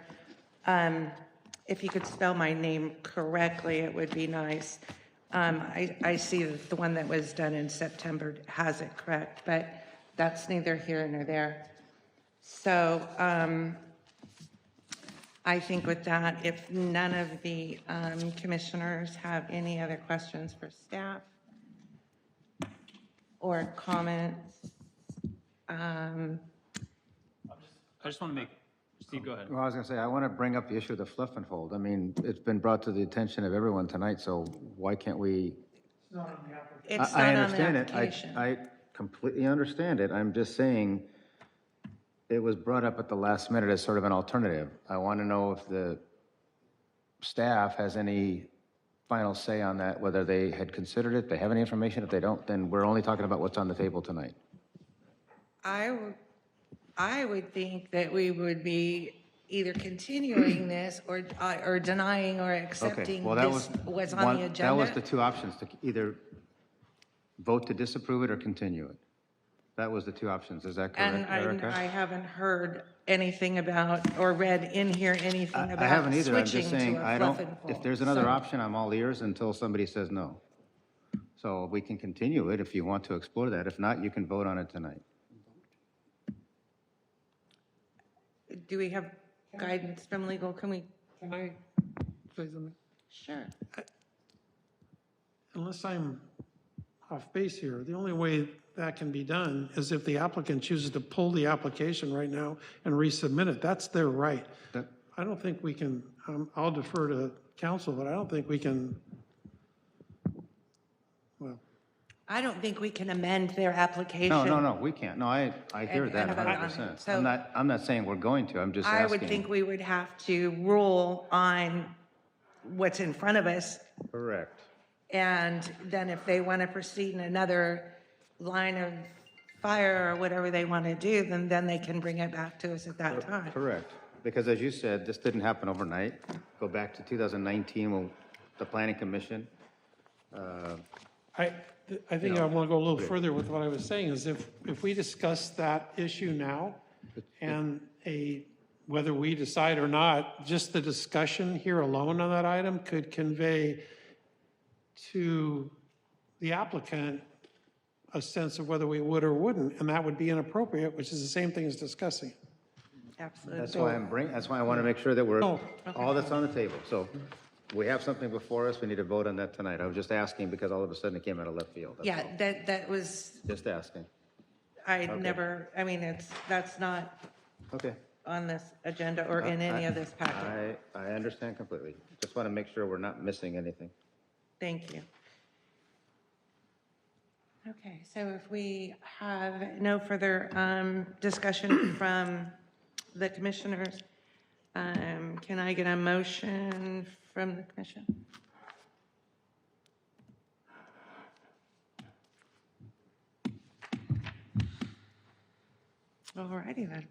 if you could spell my name correctly, it would be nice. I see that the one that was done in September has it correct, but that's neither here nor there. So I think with that, if none of the commissioners have any other questions for staff or comments, I just want to make, Steve, go ahead. Well, I was going to say, I want to bring up the issue of the fluff and fold. I mean, it's been brought to the attention of everyone tonight, so why can't we? it's I not on the understand it. application. I completely understand it. I'm just saying it was brought up at the last minute as sort of an alternative. I want to know if the staff has any final say on that, whether they had considered it, they have any information. If they don't, then we're only talking about what's on the table tonight. I would think that we would be either continuing this or denying or Okay, accepting well, that this was on one- the agenda. That was the two options, to either vote to disapprove it or continue it. That was the two options. Is that correct, And Erica? I haven't heard anything about, or read in here anything I about haven't either. I'm switching just to saying, a I fluff don't, and if fold. there's another So- option, I'm all ears until somebody says no. So we can continue it if you want to explore that. If not, you can vote on it tonight. Do we have guidance from legal? Can we? Can I say something? Sure. Unless I'm off base here, the only way that can be done is if the applicant chooses to pull the application right now and resubmit it. That's their right. I don't think we can, I'll defer to council, but I don't think we can, well. I don't think we can amend their application. No, we can't. No, I hear And- that and vote on it. 100%. So- I'm not saying we're going to, I'm just I asking. would think we would have to rule on what's in front of us. Correct. And then if they want to proceed in another line of fire or whatever they want to do, then they can bring it back to us at that time. Correct. Because as you said, this didn't happen overnight. Go back to 2019 when the planning commission. I think I want to go a little further with what I was saying, is if we discuss that issue now, and whether we decide or not, just the discussion here alone on that item could convey to the applicant a sense of whether we would or wouldn't, and that would be inappropriate, which is the same thing as discussing. Absolutely. That's why I want to make sure that we're, Oh, all that's on the table. So we have something before us, we need to vote on that tonight. I was just asking because all of a sudden it came out of left field. That's Yeah, all. that was, Just asking. that's not Okay. on this agenda or in any of this packet. I understand completely. Just want to make sure we're not missing anything. Thank you. Okay, so if we have no further discussion from the commissioners, can I get a motion from the commission? All righty then.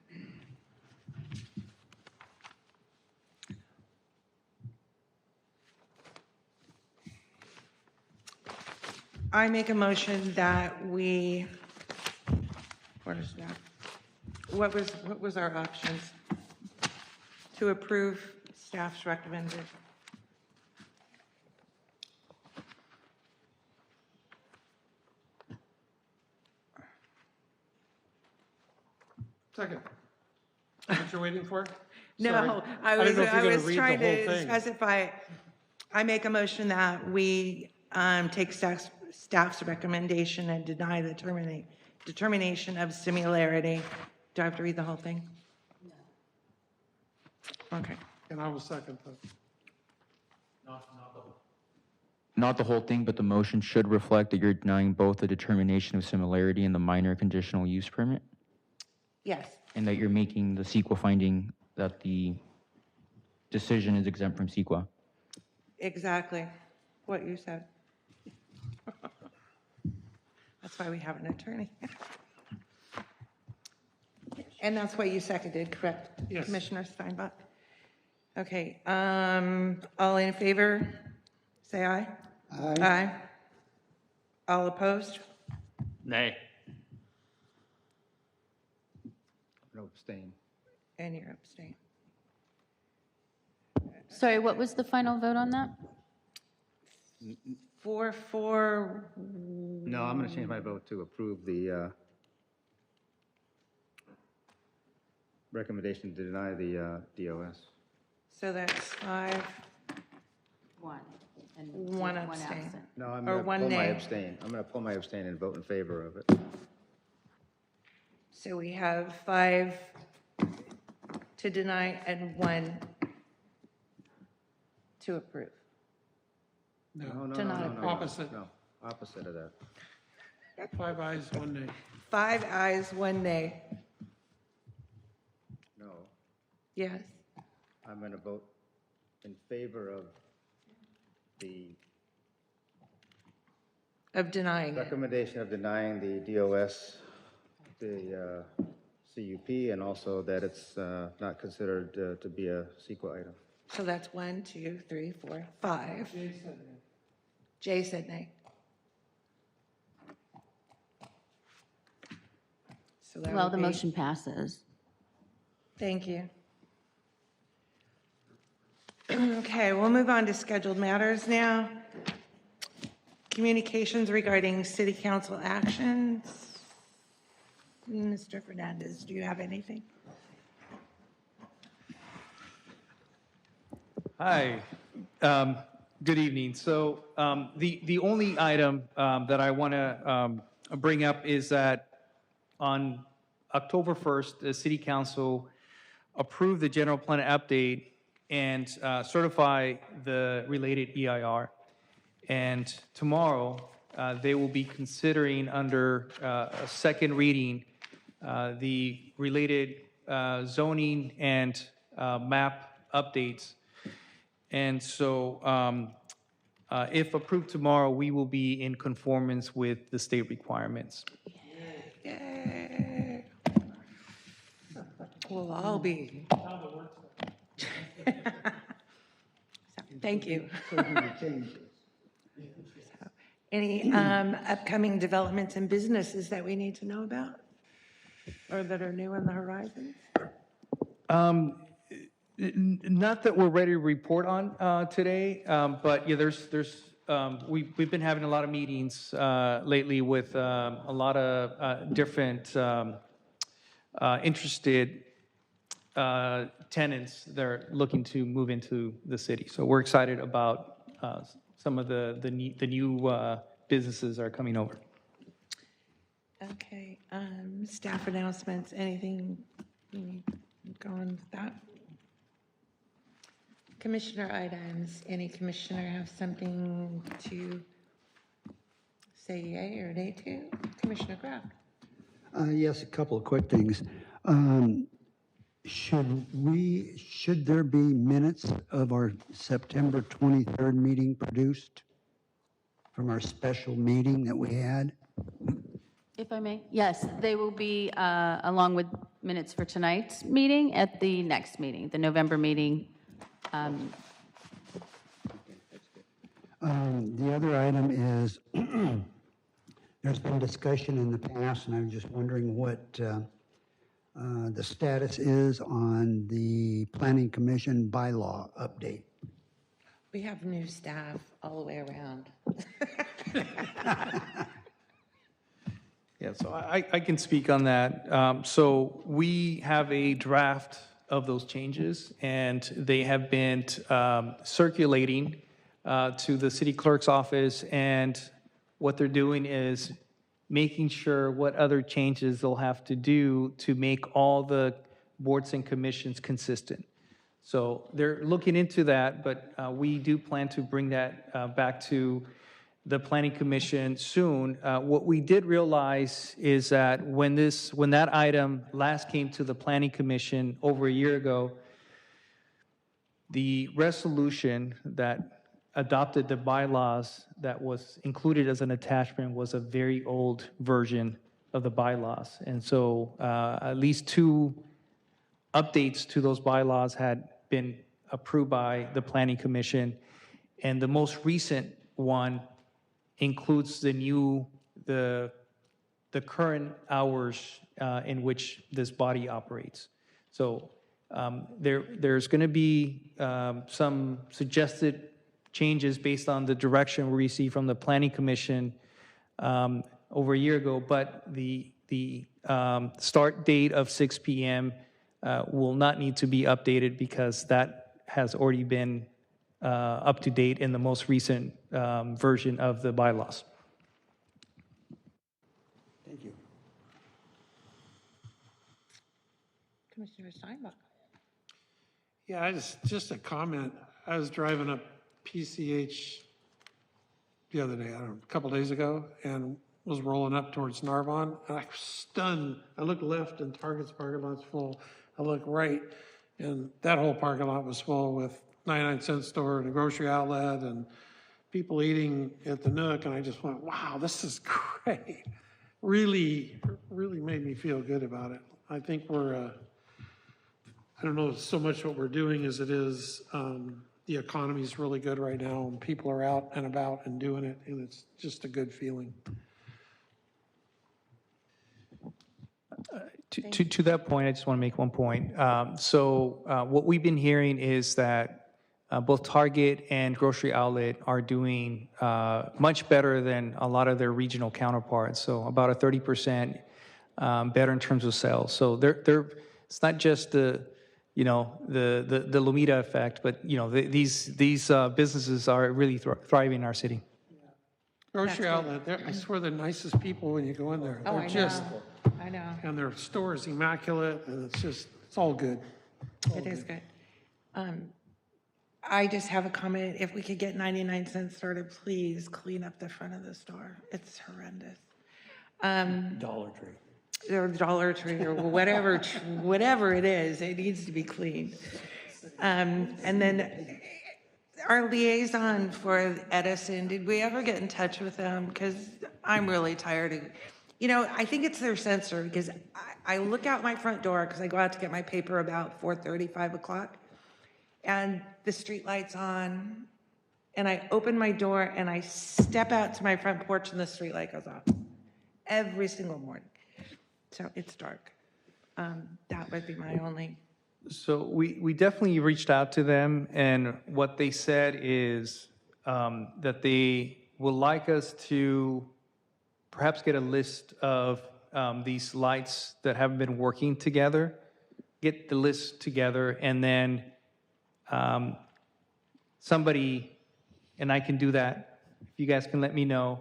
I make a motion that we, where's that? What was our options? To approve staff's recommendation. Second. Is that what you're waiting for? No, Sorry. I didn't know if you were gonna was read the trying whole to thing. specify. I make a motion that we take staff's recommendation and deny the determination of similarity. Do I have to read the whole thing? No. Okay. And I will second that. Not the whole thing, but the motion should reflect that you're denying both the determination of similarity and the minor conditional use permit? Yes, and that you're making the CEQA finding that the decision is exempt from CEQA. exactly what you said. That's why we have an attorney. And that's what you seconded, correct? Yes. Commissioner Steinbach? Okay, all in favor, say aye. Aye. Aye. All opposed? Nay. No abstain. And you're abstaining. Sorry, what was the final vote on that? 4-4, No, I'm going to change my vote to approve the recommendation to deny the DOS. so that's 5, One. And 1 abstain. No, I'm Or going to one pull my nay. abstain. I'm going to pull my abstain and vote in favor of it. So we have 5 to deny and 1 to approve. No, To not approve. Opposite. No, opposite of that. 5 ayes, 1 nay. 5 ayes, 1 nay. No, Yes. I'm going to vote in favor of the Of denying it. recommendation of denying the DOS, the CUP, and also that it's not considered to be a CEQA item. So that's 1, 2, 3, 4, 5. Jay said nay. So that Well, would the be- motion passes. Thank you. Okay, we'll move on to scheduled matters now. Communications regarding city council actions. Mr. Fernandez, do you have anything? Hi, good evening. So the only item that I want to bring up is that on October 1st, the City Council approved the general plan update and certify the related EIR. And tomorrow, they will be considering under a second reading the related zoning and map updates. And so if approved tomorrow, we will be in conformance with the state requirements. Yay. We'll all be. Thank you. Any upcoming developments and businesses that we need to know about? Or that are new on the horizon? Not that we're ready to report on today, but yeah, we've been having a lot of meetings lately with a lot of different interested tenants that are looking to move into the city. So we're excited about some of the new businesses that are coming over. Okay, staff announcements, anything you need to go on with that? Commissioner items, any commissioner have something to say yay or nay to? Commissioner Kraft? Yes, a couple of quick things. Should there be minutes of our September 23rd meeting produced from our special meeting that we had? If I may? Yes, they will be along with minutes for tonight's meeting at the next meeting, the November meeting. The other item is, there's been discussion in the past, and I'm just wondering what the status is on the Planning Commission bylaw update. We have new staff all the way around. Yeah, so I can speak on that. So we have a draft of those changes, and they have been circulating to the city clerk's office, and what they're doing is making sure what other changes they'll have to do to make all the boards and commissions consistent. So they're looking into that, but we do plan to bring that back to the Planning Commission soon. What we did realize is that when that item last came to the Planning Commission over a year ago, the resolution that adopted the bylaws that was included as an attachment was a very old version of the bylaws. And so at least 2 updates to those bylaws had been approved by the Planning Commission. And the most recent one includes the current hours in which this body operates. So there's going to be some suggested changes based on the direction we received from the Planning Commission over a year ago, but the start date of 6 p.m. Will not need to be updated because that has already been up to date in the most recent version of the bylaws. Thank you. Commissioner Steinbach. Yeah, just a comment. I was driving up PCH the other day, I don't know, a couple days ago, and was rolling up towards Narbonne, and I was stunned. I looked left and Target's parking lot's full. I looked right, and that whole parking lot was full with 99-cent store and a grocery outlet and people eating at the Nook, and I just went, wow, this is great. Really made me feel good about it. I think I don't know so much what we're doing as it is the economy's really good right now, and people are out and about and doing it, and it's just a good feeling. To that point, I just want to make one point. So what we've been hearing is that both Target and grocery outlet are doing much better than a lot of their regional counterparts. So about a 30% better in terms of sales. So it's not just the Lomita effect, but these businesses are really thriving in our city. Grocery outlet, I swear the nicest people when you go in there. Oh, They're I know. And their store is immaculate, and it's all good. It is good. I just have a comment. If we could get 99-cent started, please clean up the front of the store. It's horrendous. Dollar Tree. Or Dollar Tree or whatever it is, it needs to be cleaned. And then our liaison for Edison, did we ever get in touch with them? Because I'm really tired of, I think it's their sensor, because I look out my front door because I go out to get my paper about 4:30, 5 o'clock, and the street light's on, and I open my door and I step out to my front porch and the street light goes off every single morning. So it's dark. That would be my only. So we definitely reached out to them, and what they said is that they would like us to perhaps get a list of these lights that haven't been working together, get the list together, and then somebody, and I can do that, if you guys can let me know,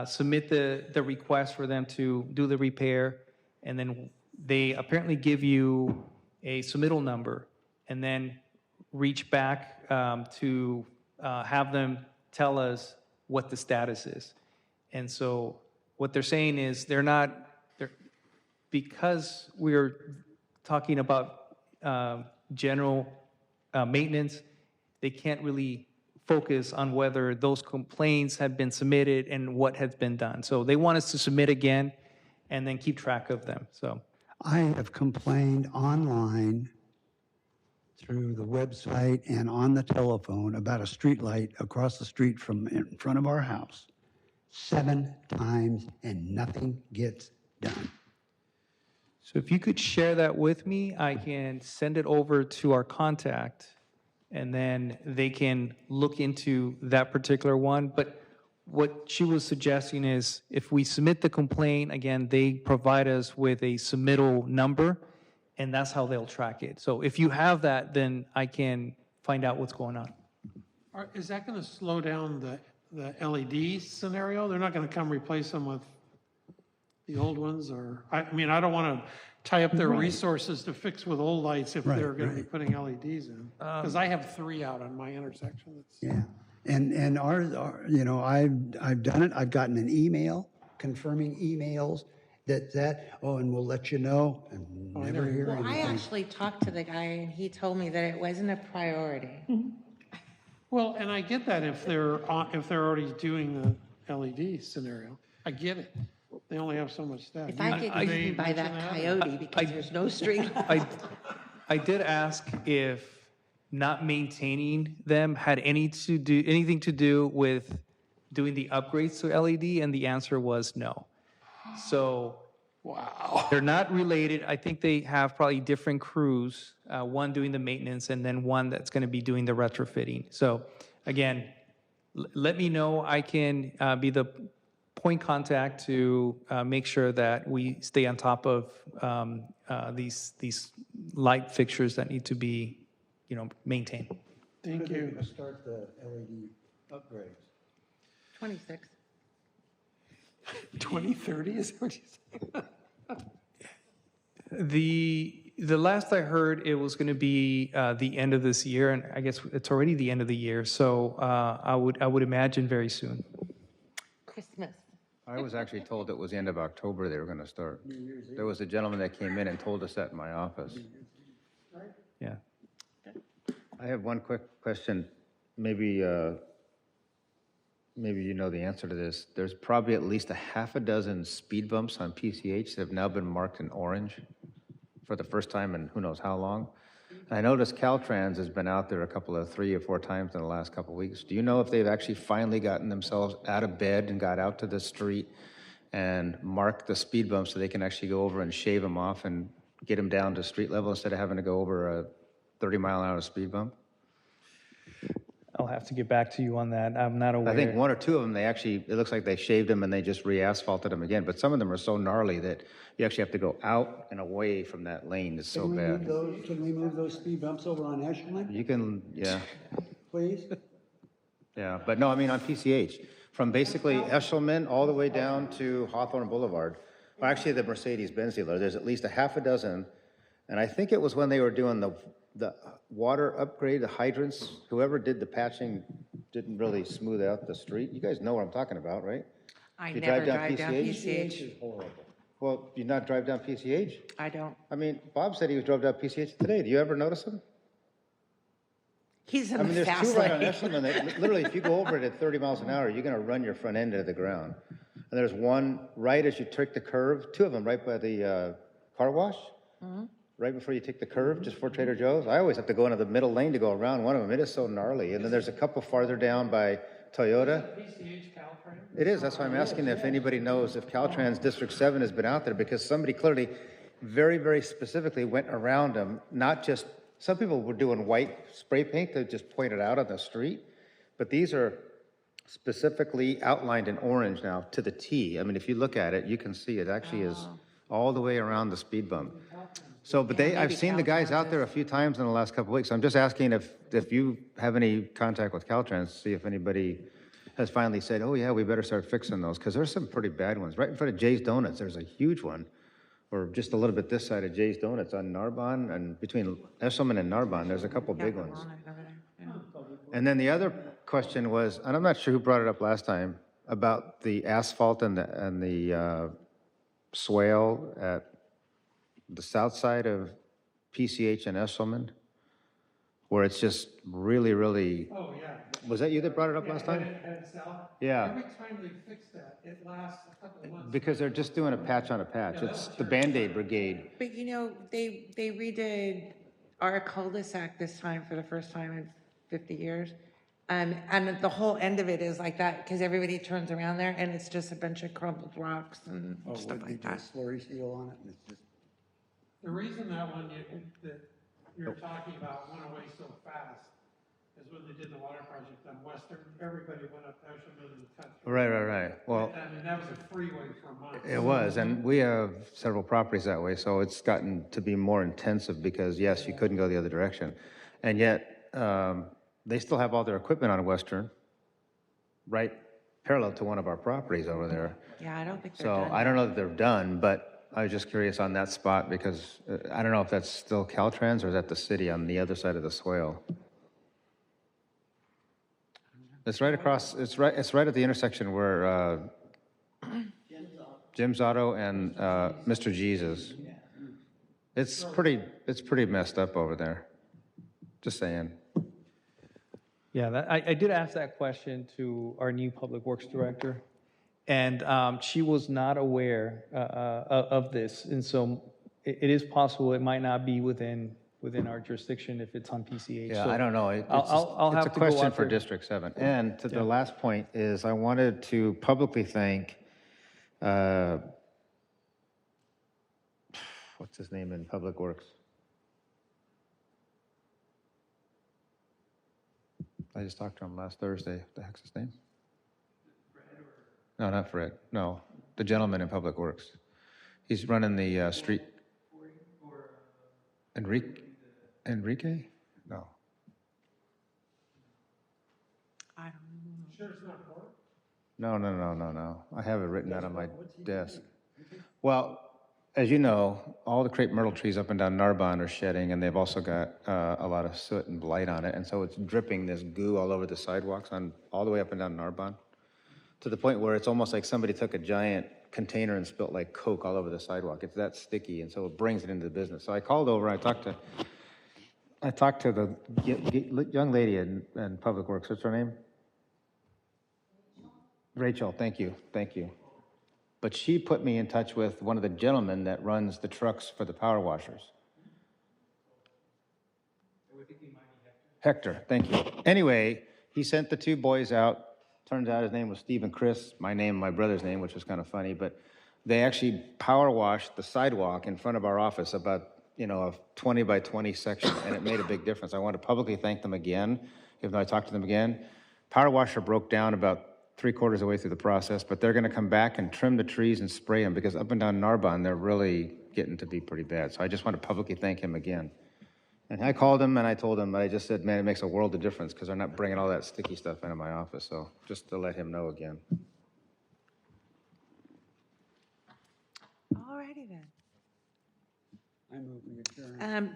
submit the request for them to do the repair, and then they apparently give you a submittal number, and then reach back to have them tell us what the status is. And so what they're saying is because we're talking about general maintenance, they can't really focus on whether those complaints have been submitted and what has been done. So they want us to submit again and then keep track of them. So I have complained online through the website and on the telephone about a street light across the street from in front of our house 7 times, and nothing gets done. So if you could share that with me, I can send it over to our contact, and then they can look into that particular one. But what she was suggesting is if we submit the complaint, again, they provide us with a submittal number, and that's how they'll track it. So if you have that, then I can find out what's going on. Is that going to slow down the LED scenario? They're not going to come replace them with the old ones, or, I mean, I don't want to tie up their resources to fix with old lights if they're going to be putting LEDs in. Because I have 3 out on my intersection. Yeah. And you know, I've done it. I've gotten an email, confirming emails oh, and we'll let you know, and never hear Well, I anything. actually talked to the guy and he told me that it wasn't a priority. Well, and I get that if they're already doing the LED scenario. I get it. They only have so much staff. If I Did get they eaten by mention that or- coyote because there's no street. I did ask if not maintaining them had anything to do with doing the upgrades to LED, and the answer was no. So Wow. they're not related. I think they have probably different crews, one doing the maintenance and then one that's going to be doing the retrofitting. So again, let me know. I can be the point contact to make sure that we stay on top of these light fixtures that need to be, maintained. Thank When are they you. gonna start the LED upgrades? 26. 2030 is what you say? The last I heard, it was going to be the end of this year, and I guess it's already the end of the year. So I would imagine very soon. Christmas. I was actually told it was the end of October they were going to start. There was a gentleman that came in and told us that in my office. Yeah. I have one quick question. Maybe you know the answer to this. There's probably at least a half a dozen speed bumps on PCH that have now been marked in orange for the first time in who knows how long. And I noticed Caltrans has been out there 3 or 4 times in the last couple of weeks. Do you know if they've actually finally gotten themselves out of bed and got out to the street and marked the speed bumps so they can actually go over and shave them off and get them down to street level instead of having to go over a 30-mile-an-hour speed bump? I'll have to get back to you on that. I'm not aware. I think 1 or 2 of them, it looks like they shaved them and they just re-asphalted them again. But some of them are so gnarly that you actually have to go out and away from that lane. It's so bad. Can we move those speed bumps over on Eshelman, You can, yeah, please? yeah. But no, I mean on PCH, from basically Eshelman all the way down to Hawthorne Boulevard. Well, actually, the Mercedes-Benz dealer, there's at least a half a dozen. And I think it was when they were doing the water upgrade, the hydrants, whoever did the patching didn't really smooth out the street. You guys know what I'm talking about, right? I You never drive down drive down PCH? PCH. Horrible. Well, you not drive down PCH? I don't. I mean, Bob said he drove down PCH today. Do you ever notice him? He's in I mean, the there's fast 2 right on lane. Eshelman that literally, if you go over it at 30 miles an hour, you're going to run your front end into the ground. And there's one right as you take the curve, 2 of them right by the car wash, right before you take the curve, just before Trader Joe's. I always have to go into the middle lane to go around one of them. It is so gnarly. And then there's a couple farther down by Toyota. PCH Caltrans? It is. That's why I'm asking if anybody knows if Caltrans District 7 has been out there, because somebody clearly, very, very specifically went around them, not just, some people were doing white spray paint that just pointed out on the street, but these are specifically outlined in orange now to the T. I mean, if you look at it, you can see it actually is all the way around the speed bump. So, but I've seen the guys out there a few times in the last couple of weeks. I'm just asking if you have any contact with Caltrans, see if anybody has finally said, oh yeah, we better start fixing those, because there's some pretty bad ones. Right in front of Jay's Donuts, there's a huge one, or just a little bit this side of Jay's Donuts on Narbonne, and between Eshelman and Narbonne, there's a couple big ones. And then the other question was, and I'm not sure who brought it up last time, about the asphalt and the swale at the south side of PCH and Eshelman, where it's just really, really. Oh, yeah. Was that you that brought it up last time? Head south. Yeah. Every time they fix that, it lasts a couple of months. Because they're just doing a patch on a patch. It's the Band-Aid brigade. But they redid our cul-de-sac this time for the first time in 50 years. And the whole end of it is like that, because everybody turns around there and it's just a bunch of crumbled rocks and stuff like that. Slurry seal on it, and it's just. The reason that one that you're talking about went away so fast is when they did the water project on Western, everybody went up Eshelman and cut through. Right. Well, I mean, that was a freeway for months. it was, and we have several properties that way, so it's gotten to be more intensive because, yes, you couldn't go the other direction. And yet, they still have all their equipment on Western, right parallel to one of our properties over there. Yeah, I don't think they're So done. I don't know that they're done, but I was just curious on that spot because I don't know if that's still Caltrans or is that the city on the other side of the swale? It's right across, it's right at the intersection where Jim's Auto and Mr. Jesus. It's pretty messed up over there. Just saying. Yeah, I did ask that question to our new Public Works Director, and she was not aware of this. And so it is possible it might not be within our jurisdiction if it's on PCH. Yeah, So I don't know. I'll have It's a to go question out for there. District 7. And to the last point is I wanted to publicly thank, what's his name in Public Works? I just talked to him last Thursday. What the heck's his name? No, not Fred. No, the gentleman in Public Works. He's running the street. Enrique? No. I don't know. Sure it's not Court? No. I have it written out on my desk. Well, as you know, all the crepe myrtle trees up and down Narbonne are shedding, and they've also got a lot of soot and blight on it, and so it's dripping this goo all over the sidewalks on all the way up and down Narbonne, to the point where it's almost like somebody took a giant container and spilt like Coke all over the sidewalk. It's that sticky, and so it brings it into the business. So I called over, I talked to the young lady in Public Works. What's her name? Rachel, thank you. But she put me in touch with one of the gentlemen that runs the trucks for the power washers. Hector, thank you. Anyway, he sent the two boys out. Turns out his name was Steve and Chris, my name, my brother's name, which was kind of funny, but they actually power washed the sidewalk in front of our office, about, a 20 by 20 section, and it made a big difference. I want to publicly thank them again, even though I talked to them again. Power washer broke down about 3/4 of the way through the process, but they're going to come back and trim the trees and spray them, because up and down Narbonne, they're really getting to be pretty bad. So I just want to publicly thank him again. And I called him and I told him, I just said, man, it makes a world of difference because they're not bringing all that sticky stuff into my office. So just to let him know again. All righty then.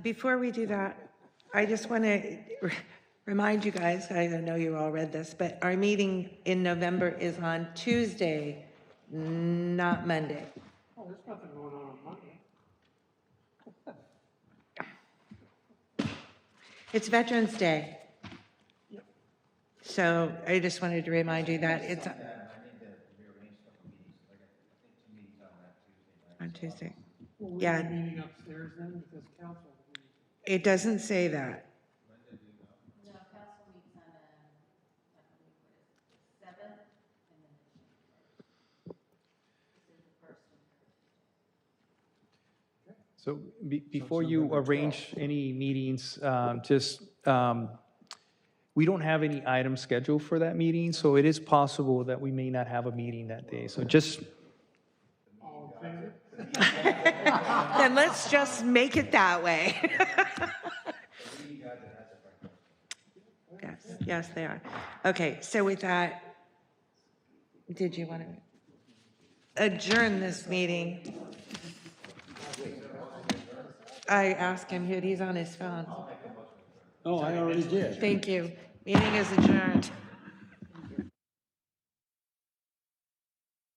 Before we do that, I just want to remind you guys, I know you all read this, but our meeting in November is on Tuesday, not Monday. Oh, there's nothing going on Monday. It's Veterans Day. So I just wanted to remind you that it's on Tuesday. Well, Yeah. we're meeting upstairs then, because council. It doesn't say that. So before you arrange any meetings, we don't have any items scheduled for that meeting, so it is possible that we may not have a meeting that day. So just, All in favor? Then let's just make it that way. Yes, they are. Okay, so with that, did you want to adjourn this meeting? I asked him, he's on his phone. Oh, I already did. Thank you. Meeting is adjourned.